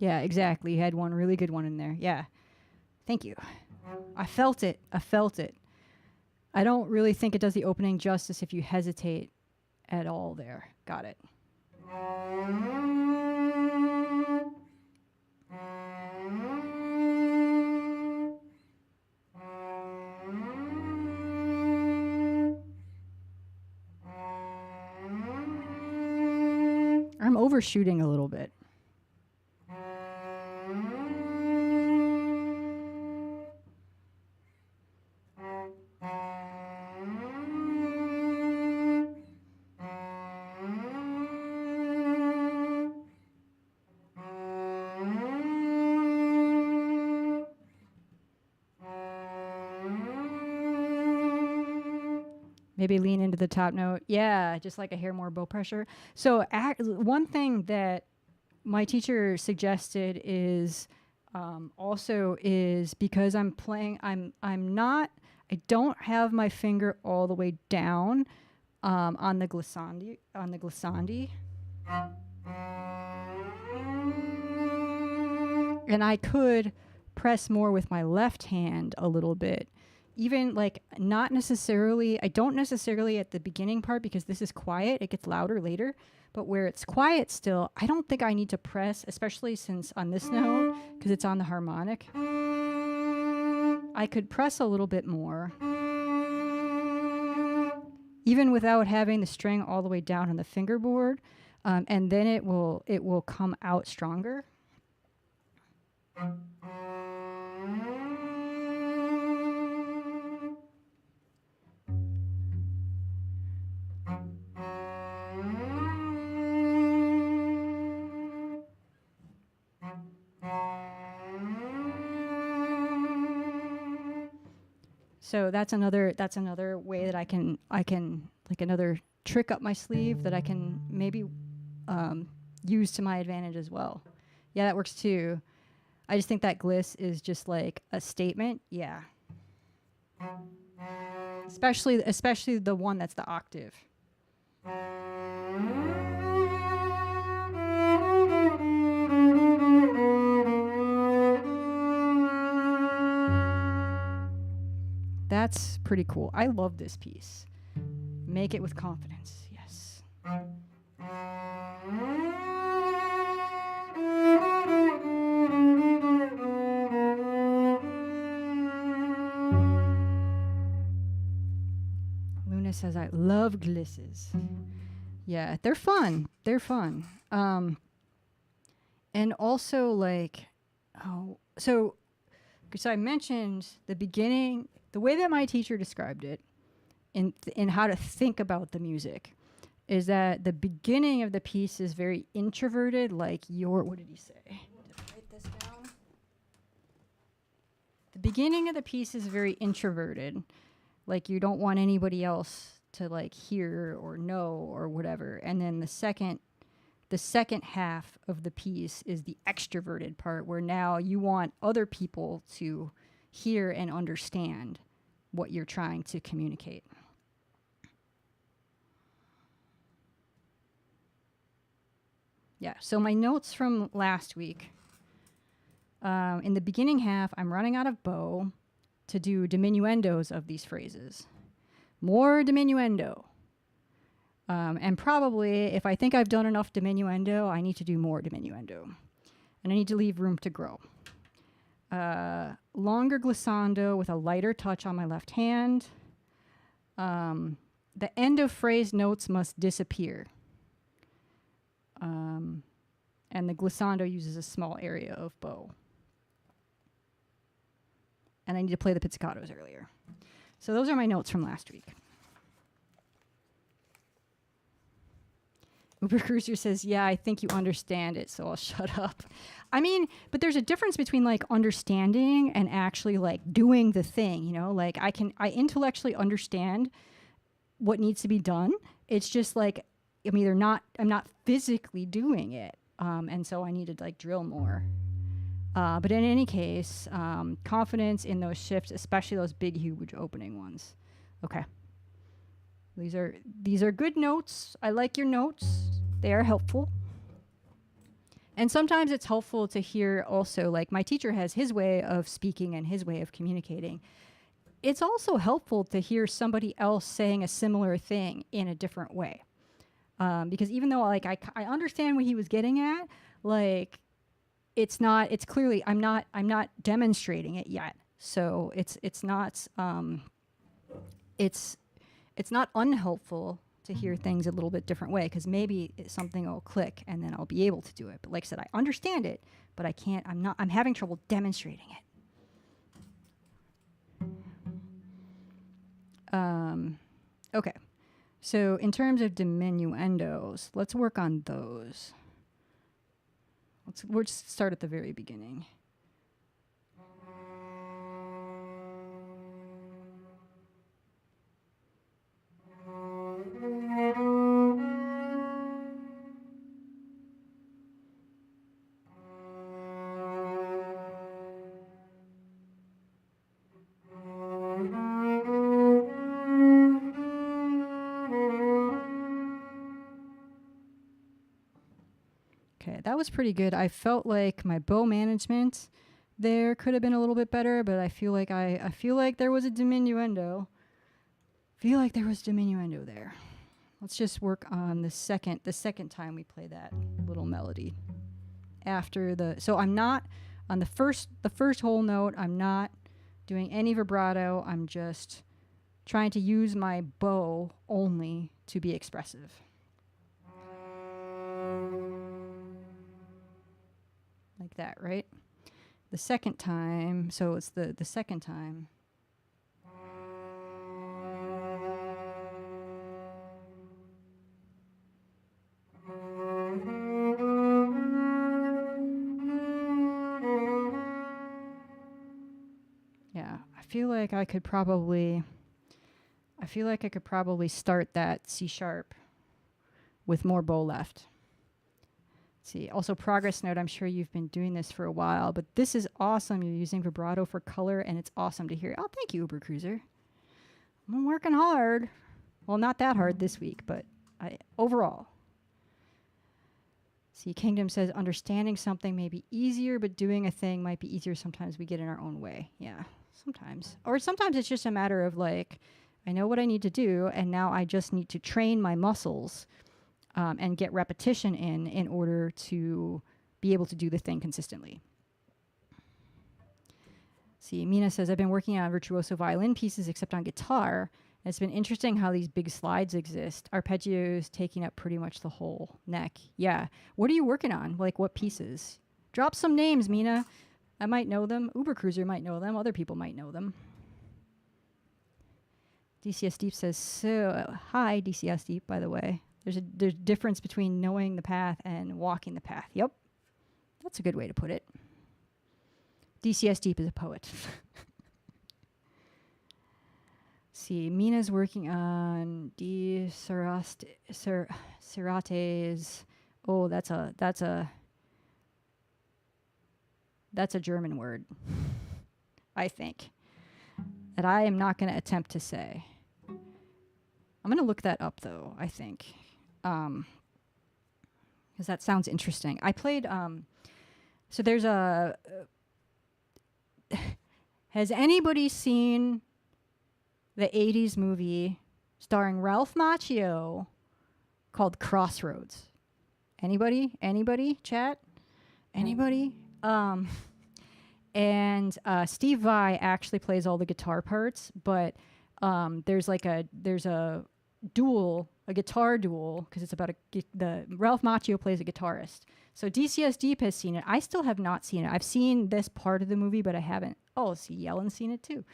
Yeah, exactly. You had one really good one in there. Yeah. Thank you. I felt it. I felt it. I don't really think it does the opening justice if you hesitate at all there. Got it. I'm overshooting a little bit. Maybe lean into the top note. Yeah, just like I hear more bow pressure. So one thing that my teacher suggested is also is because I'm playing, I don't have my finger all the way down on the glissandi. And I could press more with my left hand a little bit. Even like not necessarily, I don't necessarily at the beginning part, because this is quiet, it gets louder later, but where it's quiet still, I don't think I need to press, especially since on this note, because it's on the harmonic. I could press a little bit more, even without having the string all the way down on the fingerboard, and then it will come out stronger. So that's another way that I can like another trick up my sleeve that I can maybe use to my advantage as well. Yeah, that works too. I just think that gliss is just like a statement. Yeah. Especially the one that's the octave. That's pretty cool. I love this piece. Make it with confidence. Yes. Luna says, I love glisses. Yeah, they're fun. They're fun. And also like, so I mentioned the beginning, the way that my teacher described it in how to think about the music is that the beginning of the piece is very introverted, like what did he say? Did I write this down? The beginning of the piece is very introverted, like you don't want anybody else to like hear or know or whatever. And then the second The second half of the piece is the extroverted part, where now you want other people to hear and understand what you're trying to communicate. Yeah, so my notes from last week. In the beginning half, I'm running out of bow to do diminuendos of these phrases. More diminuendo. And probably, if I think I've done enough diminuendo, I need to do more diminuendo. And I need to leave room to grow. Longer glissando with a lighter touch on my left hand. The end of phrase notes must disappear. And the glissando uses a small area of bow. And I need to play the pizzicatos earlier. So those are my notes from last week. Uber Cruiser says, yeah, I think you understand it, so I'll shut up. I mean, but there's a difference between like understanding and actually like doing the thing, you know? Like I intellectually understand what needs to be done. It's just like, I'm not physically doing it. And so I need to like drill more. But in any case, confidence in those shifts, especially those big, huge opening ones. Okay. These are good notes. I like your notes. They are helpful. And sometimes it's helpful to hear also, like my teacher has his way of speaking and his way of communicating. It's also helpful to hear somebody else saying a similar thing in a different way. Because even though like I understand what he was getting at, like it's clearly I'm not demonstrating it yet. So it's not unhelpful to hear things a little bit different way, because maybe something will click and then I'll be able to do it. But like I said, I understand it, but I'm having trouble demonstrating it. Okay. So in terms of diminuendos, let's work on those. We'll just start at the very beginning. Okay, that was pretty good. I felt like my bow management there could have been a little bit better, but I feel like there was a diminuendo. There. Let's just work on the second time we play that little melody. So I'm not on the first whole note, I'm not doing any vibrato. I'm just trying to use my bow only to be expressive. Like that, right? The second time, so it's the second time. Yeah, I feel like I could probably start that C sharp with more bow left. See, also progress note, I'm sure you've been doing this for a while, but this is awesome. You're using vibrato for color, and it's awesome to hear. Oh, thank you, Uber Cruiser. I'm working hard. Well, not that hard this week, but overall. See, Kingdom says understanding something may be easier, but doing a thing might be easier. Sometimes we get in our own way. Yeah, sometimes. Or sometimes it's just a matter of like, I know what I need to do, and now I just need to train my muscles and get repetition in order to be able to do the thing consistently. See, Mina says, I've been working on virtuoso violin pieces except on guitar. And it's been interesting how these big slides exist. Arpeggios taking up pretty much the whole neck. Yeah. What are you working on? Like what pieces? Drop some names, Mina. I might know them. Uber Cruiser might know them. Other people might know them. DCS Deep says, so, hi, DCS Deep, by the way. There's a difference between knowing the path and walking the path. Yep. That's a good way to put it. DCS Deep is a poet. See, Mina's working on Di Serate's Oh, that's a German word, I think, that I am not going to attempt to say. I'm going to look that up, though, I think, because that sounds interesting. I played, so there's a, has anybody seen the 80s movie starring Ralph Macchio called Crossroads? Anybody? Anybody? Chat? Anybody? And Steve Vai actually plays all the guitar parts, but there's a guitar duel, because it's about the Ralph Macchio plays a guitarist. So DCS Deep has seen it. I still have not seen it. I've seen this part of the movie, but I haven't. Oh, see, Helen's seen it too.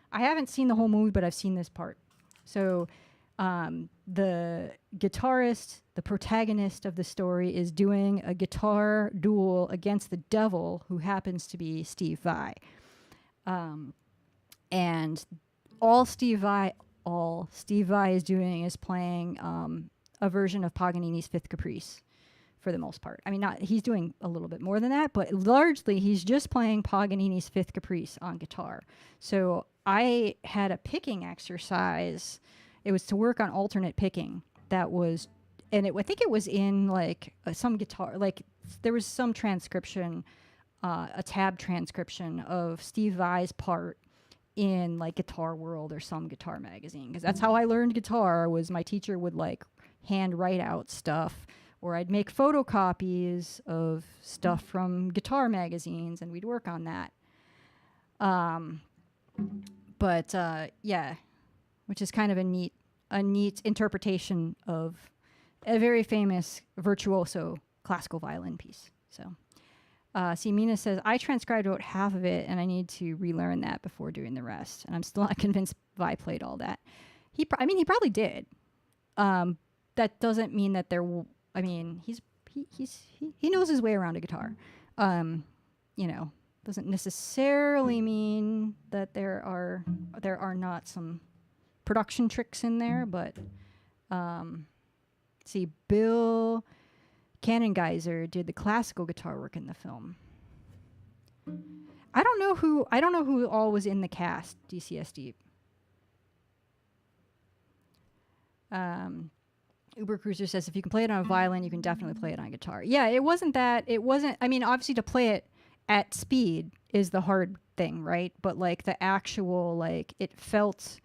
I haven't seen the whole movie, but I've seen this part. So the guitarist, the protagonist of the story, is doing a guitar duel against the devil, who happens to be Steve Vai. And all Steve Vai is doing is playing a version of Paganini's Fifth Caprice, for the most part. I mean, he's doing a little bit more than that, but largely he's just playing Paganini's Fifth Caprice on guitar. So I had a picking exercise. It was to work on alternate picking. That was, and I think it was in like some guitar, like there was some transcription, a tab transcription of Steve Vai's part in like Guitar World or some guitar magazine, because that's how I learned guitar. Was my teacher would like hand write out stuff, or I'd make photocopies of stuff from guitar magazines, and we'd work on that. Yeah, which is kind of a neat interpretation of a very famous virtuoso classical violin piece. So, see, Mina says, I transcribed about half of it, and I need to relearn that before doing the rest. And I'm still not convinced Vi played all that. He probably did. That doesn't mean that he knows his way around a guitar. Doesn't necessarily mean that there are not some production tricks in there, but see, Bill Cannongeyser did the classical guitar work in the film. I don't know who all was in the cast. DCS Deep. Uber Cruiser says, if you can play it on a violin, you can definitely play it on guitar. Yeah, it wasn't. I mean, obviously to play it at speed is the hard thing, right? But like the actual, like, it felt,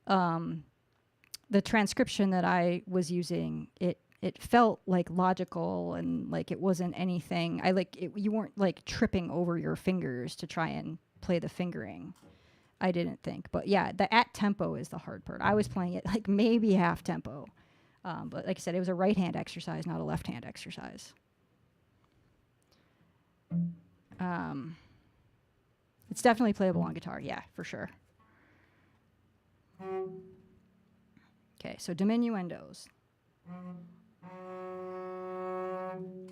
the transcription that I was using, it felt like logical, and like it wasn't anything. You weren't like tripping over your fingers to try and play the fingering. I didn't think. But yeah, the at tempo is the hard part. I was playing it like maybe half tempo. But like I said, it was a right hand exercise, not a left hand exercise. It's definitely playable on guitar. Yeah, for sure. Okay, so diminuendos.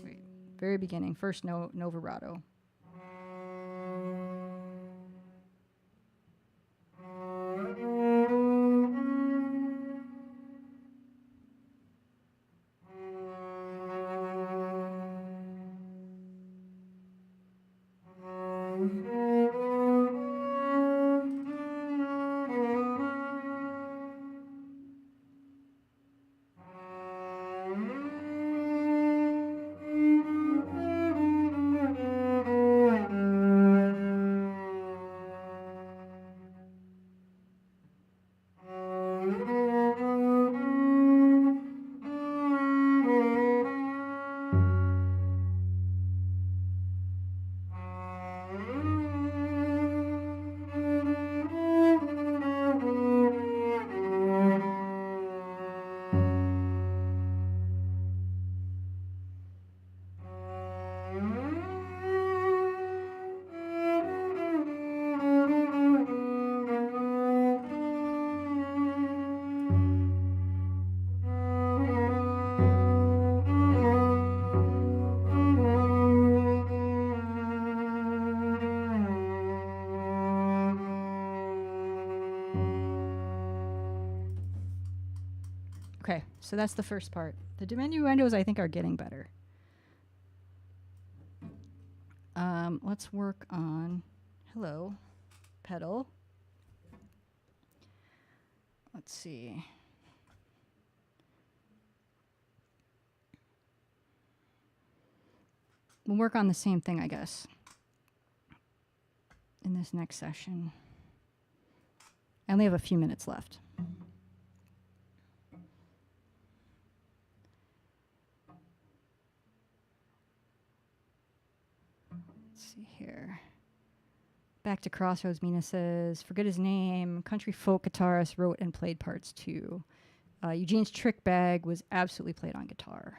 Wait, very beginning, first no vibrato. Okay, so that's the first part. The diminuendos, I think, are getting better. Let's work on, hello, pedal. Let's see. We'll work on the same thing, I guess, in this next session. I only have a few minutes left. Let's see here. Back to Crossroads, Mina says, forget his name. Country folk guitarist, wrote and played parts too. Eugene's Trick Bag was absolutely played on guitar.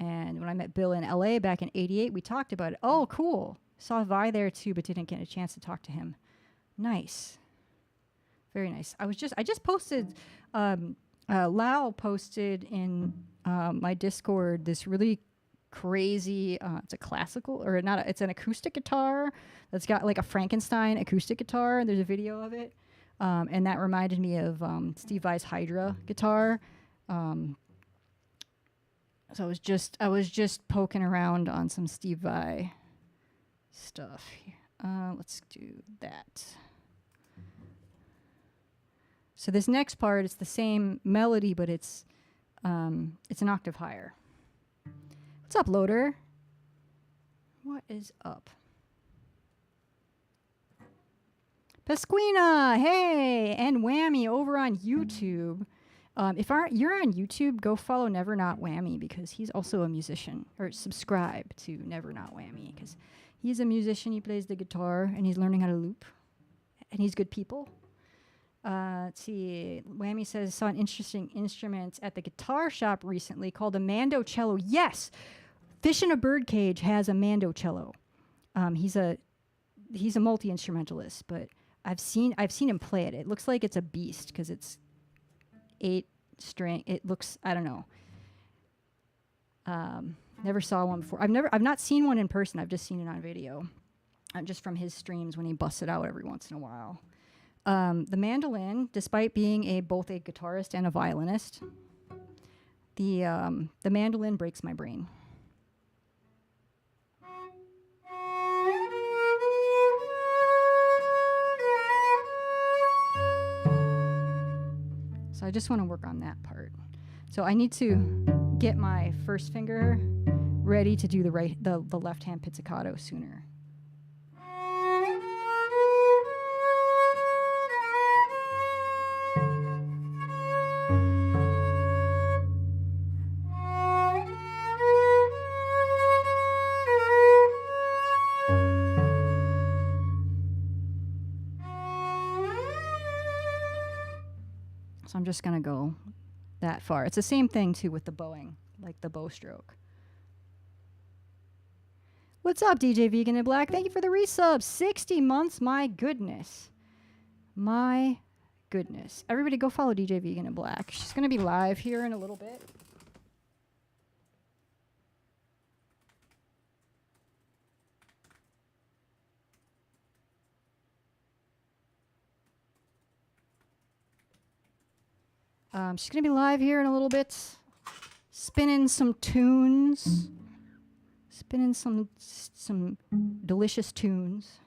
And when I met Bill in LA back in '88, we talked about it. Oh, cool. Saw Vi there too, but didn't get a chance to talk to him. Nice. Very nice. I just posted, Lau posted in my Discord this really crazy, it's a classical, or not, it's an acoustic guitar that's got like a Frankenstein acoustic guitar, and there's a video of it. And that reminded me of Steve Vai's Hydra guitar. So I was just poking around on some Steve Vai stuff. Let's do that. So this next part, it's the same melody, but it's an octave higher. What's up, Loader? What is up? Pasquina, hey, and Whammy over on YouTube. If you're on YouTube, go follow Never Not Whammy, because he's also a musician. Or subscribe to Never Not Whammy, because he's a musician. He plays the guitar, and he's learning how to loop. And he's good people. Let's see. Whammy says, saw an interesting instrument at the guitar shop recently called a mando cello. Yes! Fish in a Birdcage has a mando cello. He's a multi-instrumentalist, but I've seen him play it. It looks like it's a beast, because it's 8 string. It looks, I don't know. Never saw one before. I've not seen one in person. I've just seen it on video. Just from his streams when he busts it out every once in a while. The mandolin, despite being both a guitarist and a violinist, the mandolin breaks my brain. So I just want to work on that part. So I need to get my first finger ready to do the left hand pizzicato sooner. So I'm just going to go that far. It's the same thing, too, with the bowing, like the bow stroke. What's up, DJ Vegan in Black? Thank you for the resub. 60 months, my goodness. My goodness. Everybody go follow DJ Vegan in Black. She's going to be live here in a little bit. She's going to be live here in a little bit, spinning some tunes, spinning some delicious tunes.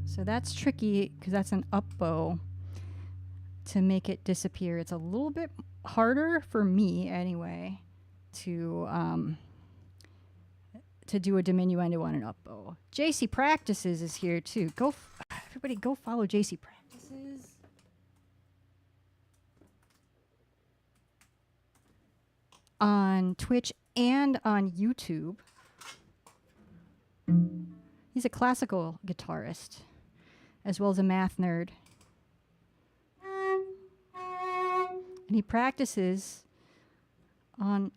So that's tricky because that's an up bow to make it disappear. It's a little bit harder for me anyway to do a diminuendo on an up bow. JC Practices is here too. Everybody go follow JC Practices. On Twitch and on YouTube. He's a classical guitarist, as well as a math nerd. And he practices on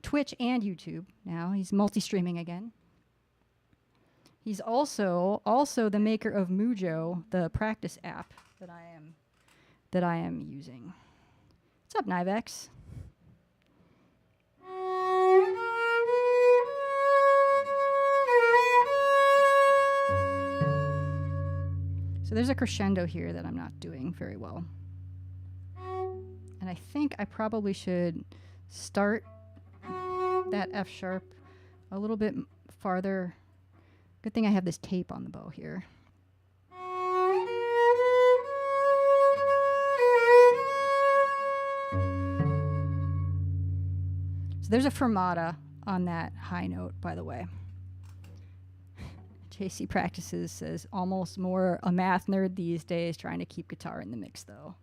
Twitch and YouTube now. He's multi-streaming again. He's also the maker of Mujo, the practice app that I am using. What's up, Nivex? So there's a crescendo here that I'm not doing very well. And I think I probably should start that F sharp a little bit farther. Good thing I have this tape on the bow here. So there's a fermata on that high note, by the way. JC Practices says, almost more a math nerd these days, trying to keep guitar in the mix, though.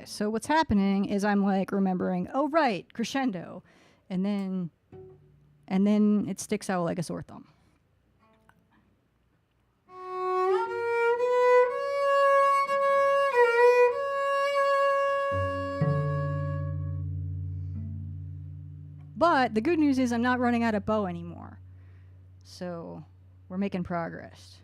So what's happening is I'm like remembering, oh right, crescendo, and then it sticks out like a sore thumb. But the good news is I'm not running out of bow anymore. So we're making progress.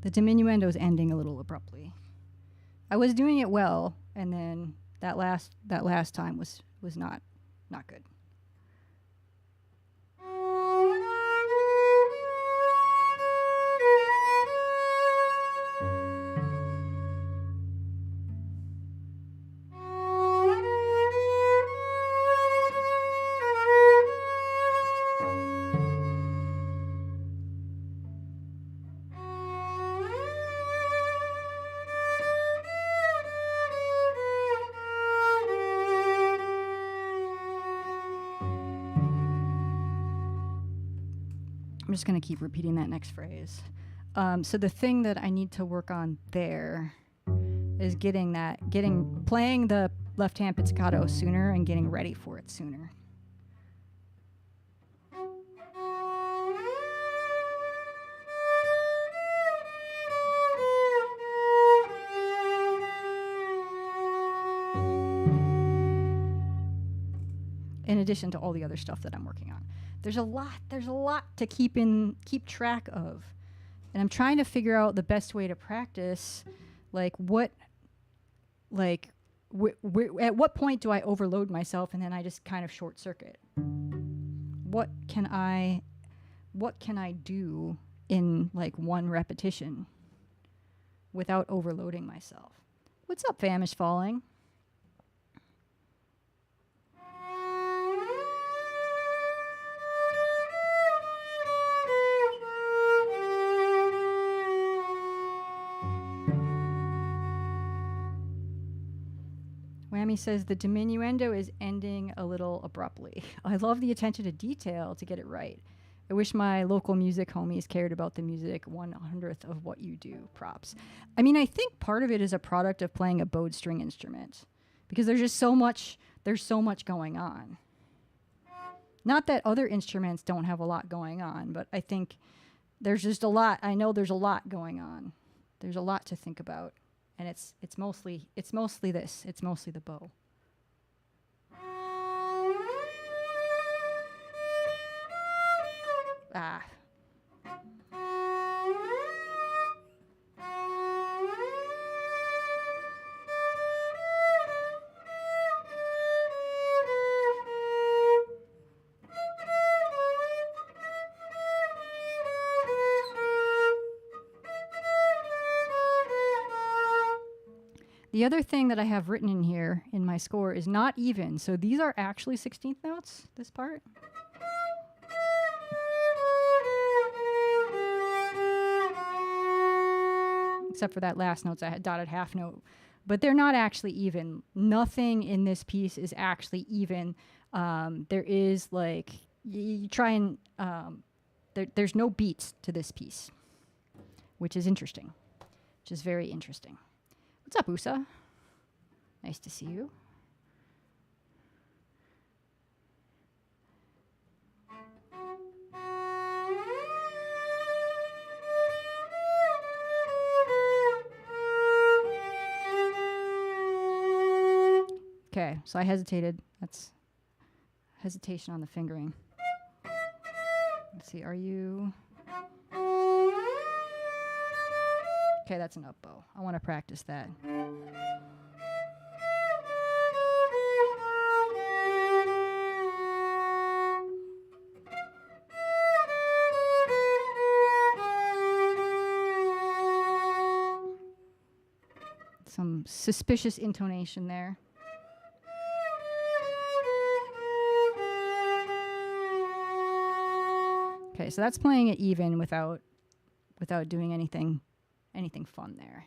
The diminuendo is ending a little abruptly. I was doing it well, and then that last time was not good. I'm just going to keep repeating that next phrase. So the thing that I need to work on there is playing the left hand pizzicato sooner and getting ready for it sooner. In addition to all the other stuff that I'm working on. There's a lot to keep track of. And I'm trying to figure out the best way to practice, at what point do I overload myself and then I just kind of short circuit? What can I do in like one repetition without overloading myself? What's up, Famish Falling? Whammy says the diminuendo is ending a little abruptly. I love the attention to detail to get it right. I wish my local music homies cared about the music 1/100th of what you do. Props. I mean, I think part of it is a product of playing a bowed string instrument because there's just so much going on. Not that other instruments don't have a lot going on, but I think there's just a lot. I know there's a lot going on. There's a lot to think about. And it's mostly this. It's mostly the bow. Ah. The other thing that I have written in here in my score is not even. So these are actually 16th notes, this part. Except for that last note, I had dotted half note. But they're not actually even. Nothing in this piece is actually even. There is like, you try and, there's no beats to this piece, which is interesting, which is very interesting. What's up, Usa? Nice to see you. Okay, so I hesitated. That's hesitation on the fingering. Let's see, are you... Okay, that's an up bow. I want to practice that. Some suspicious intonation there. Okay, so that's playing it even without doing anything fun there.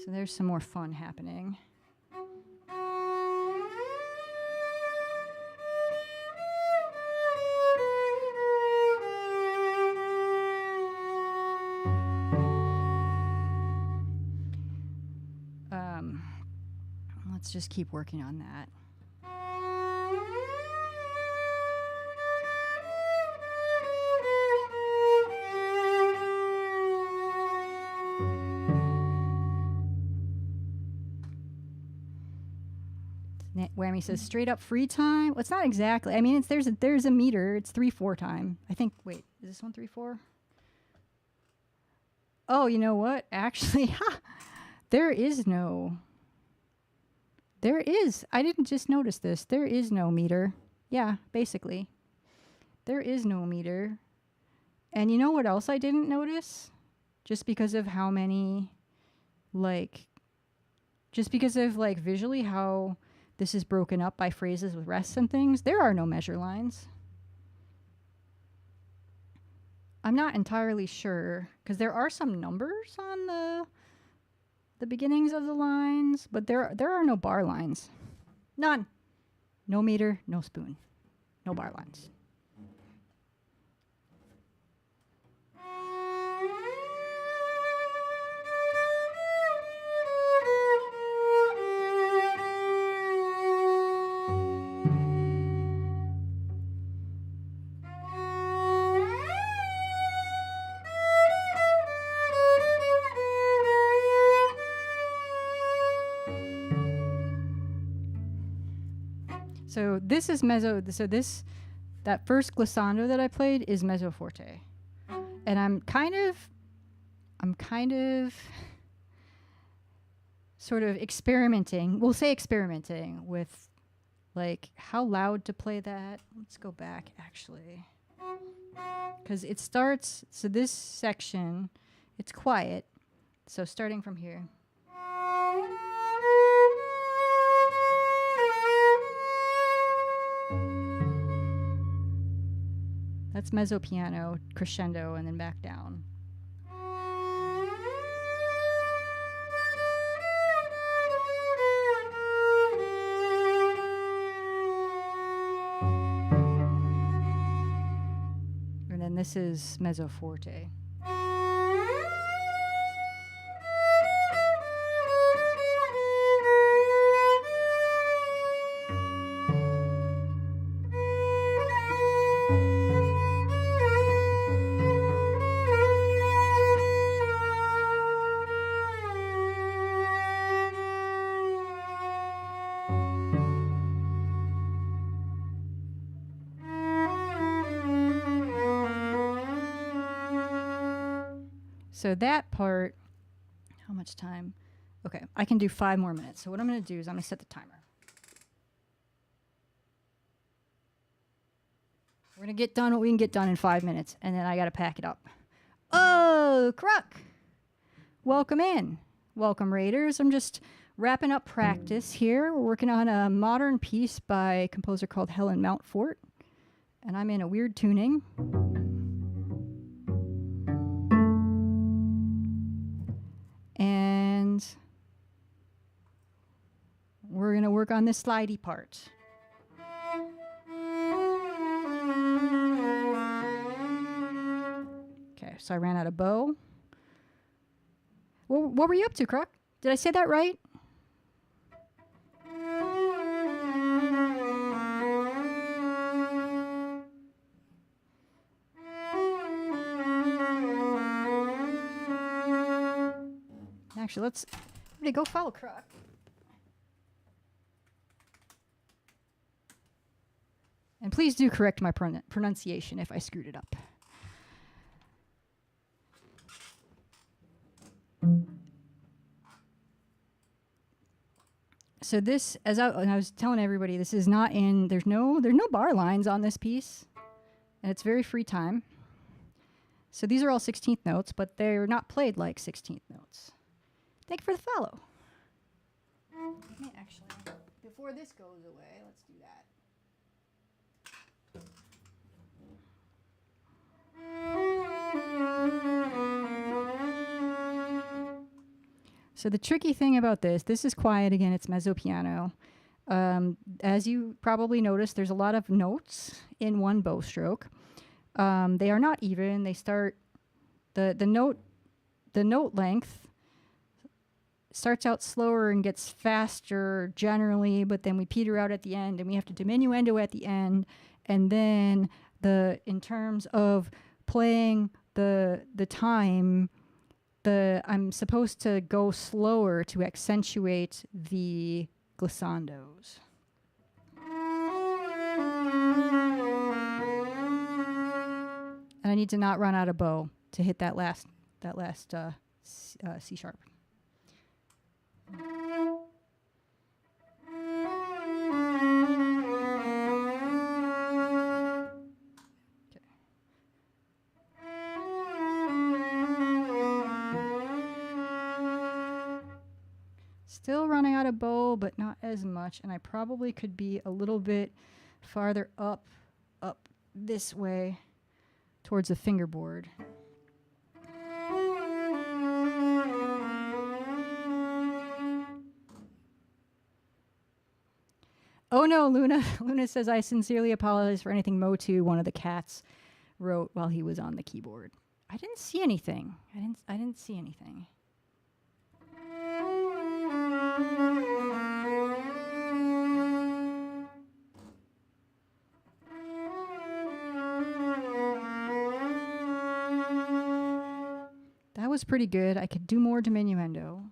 So there's some more fun happening. Let's just keep working on that. Whammy says straight up free time. Well, it's not exactly. I mean, it's there's a meter. It's 3/4 time. I think. Wait, is this one 3/4? Oh, you know what? Actually, there is no. There is. I didn't just notice this. There is no meter. Yeah, basically. There is no meter. And you know what else I didn't notice? Just because of how many, just because of visually how this is broken up by phrases with rests and things, there are no measure lines. I'm not entirely sure, because there are some numbers on the beginnings of the lines, but there are no bar lines. None. No meter, no spoon. No bar lines. So this is mezzo. So that first glissando that I played is mezzo forte, and I'm kind of sort of experimenting. We'll say experimenting with how loud to play that. Let's go back actually, because it starts. So this section, it's quiet. So starting from here. That's mezzo piano, crescendo, and then back down. And then this is mezzo forte. So that part, how much time? Okay, I can do 5 more minutes. So what I'm going to do is I'm going to set the timer. We're going to get done what we can get done in 5 minutes, and then I got to pack it up. Oh, Crook! Welcome in. Welcome, Raiders. I'm just wrapping up practice here. We're working on a modern piece by a composer called Helen Mountfort, and I'm in a weird tuning. And we're going to work on this slidey part. Okay, so I ran out of bow. Well, what were you up to, Croc? Did I say that right? Actually, let's go follow Croc. And please do correct my pronunciation if I screwed it up. So this, as I was telling everybody, this is not in, there's no bar lines on this piece, and it's very free time. So these are all 16th notes, but they're not played like 16th notes. Thank you for the follow. Let me actually, before this goes away, let's do that. So the tricky thing about this is quiet again, it's mezzo piano. As you probably noticed, there's a lot of notes in one bow stroke. They are not even, they start, the note length starts out slower and gets faster generally, but then we peter out at the end and we have to diminuendo at the end. And then in terms of playing the time, I'm supposed to go slower to accentuate the glissandos. And I need to not run out of bow to hit that last C sharp. Still running out of bow, but not as much, and I probably could be a little bit farther up this way towards the fingerboard. Oh no, Luna. Luna says, I sincerely apologize for anything Motu, one of the cats, wrote while he was on the keyboard. I didn't see anything. I didn't see anything. That was pretty good. I could do more diminuendo.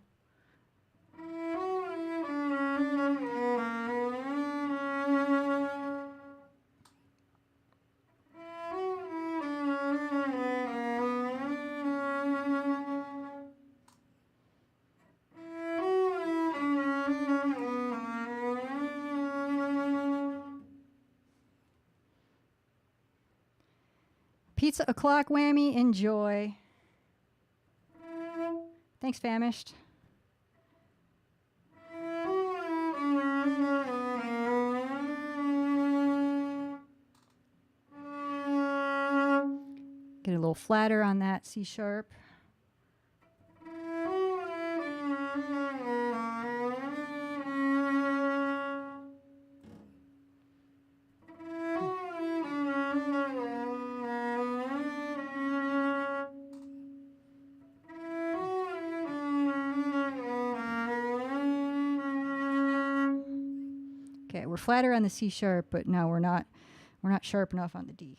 Pizza o'clock whammy, enjoy. Thanks, Famished. Get a little flatter on that C sharp. Okay, we're flatter on the C sharp, but now we're not sharp enough on the D.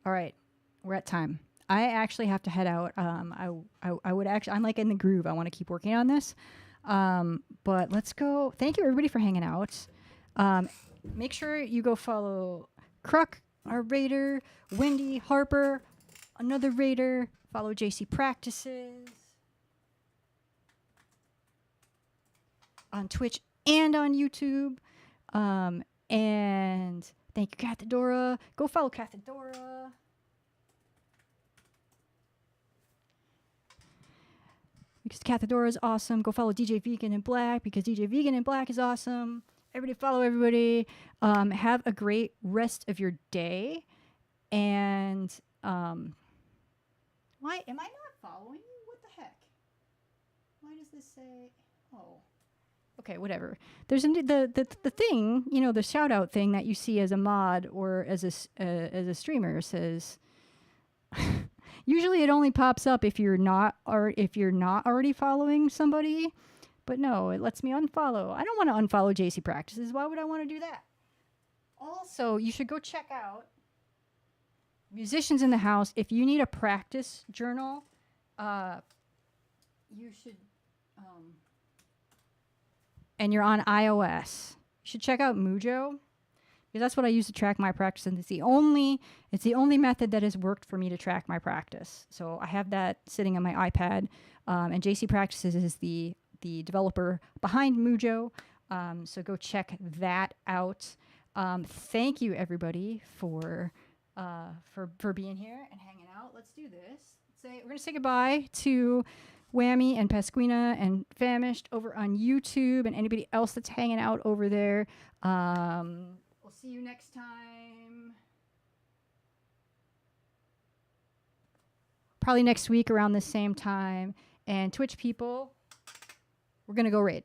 All right, we're at time. I actually have to head out. I would actually, I'm like in the groove. I want to keep working on this. But let's go. Thank you everybody for hanging out. Make sure you go follow Kruk, our raider, Wendy, Harper, another raider. Follow JC Practices on Twitch and on YouTube. And thank you, Cathedora. Go follow Cathedora. Because Cathedora is awesome. Go follow DJ Vegan in Black because DJ Vegan in Black is awesome. Everybody follow everybody. Have a great rest of your day. And why am I not following you? What the heck? Why does this say? Oh. Okay, whatever. There's the thing, you know, the shout out thing that you see as a mod or as a streamer says. Usually, it only pops up if you're not already following somebody. But no, it lets me unfollow. I don't want to unfollow JC Practices. Why would I want to do that? Also, you should go check out Musicians in the House. If you need a practice journal, you should. And you're on iOS, you should check out Mujo, because that's what I use to track my practice, and it's the only method that has worked for me to track my practice. So I have that sitting on my iPad, and JC Practices is the developer behind Mujo. So go check that out. Thank you everybody for being here and hanging out. Let's do this. We're gonna say goodbye to Whammy and Pasquina and Famished over on YouTube and anybody else that's hanging out over there. We'll see you next time. Probably next week around the same time. And Twitch people, we're going to go raid.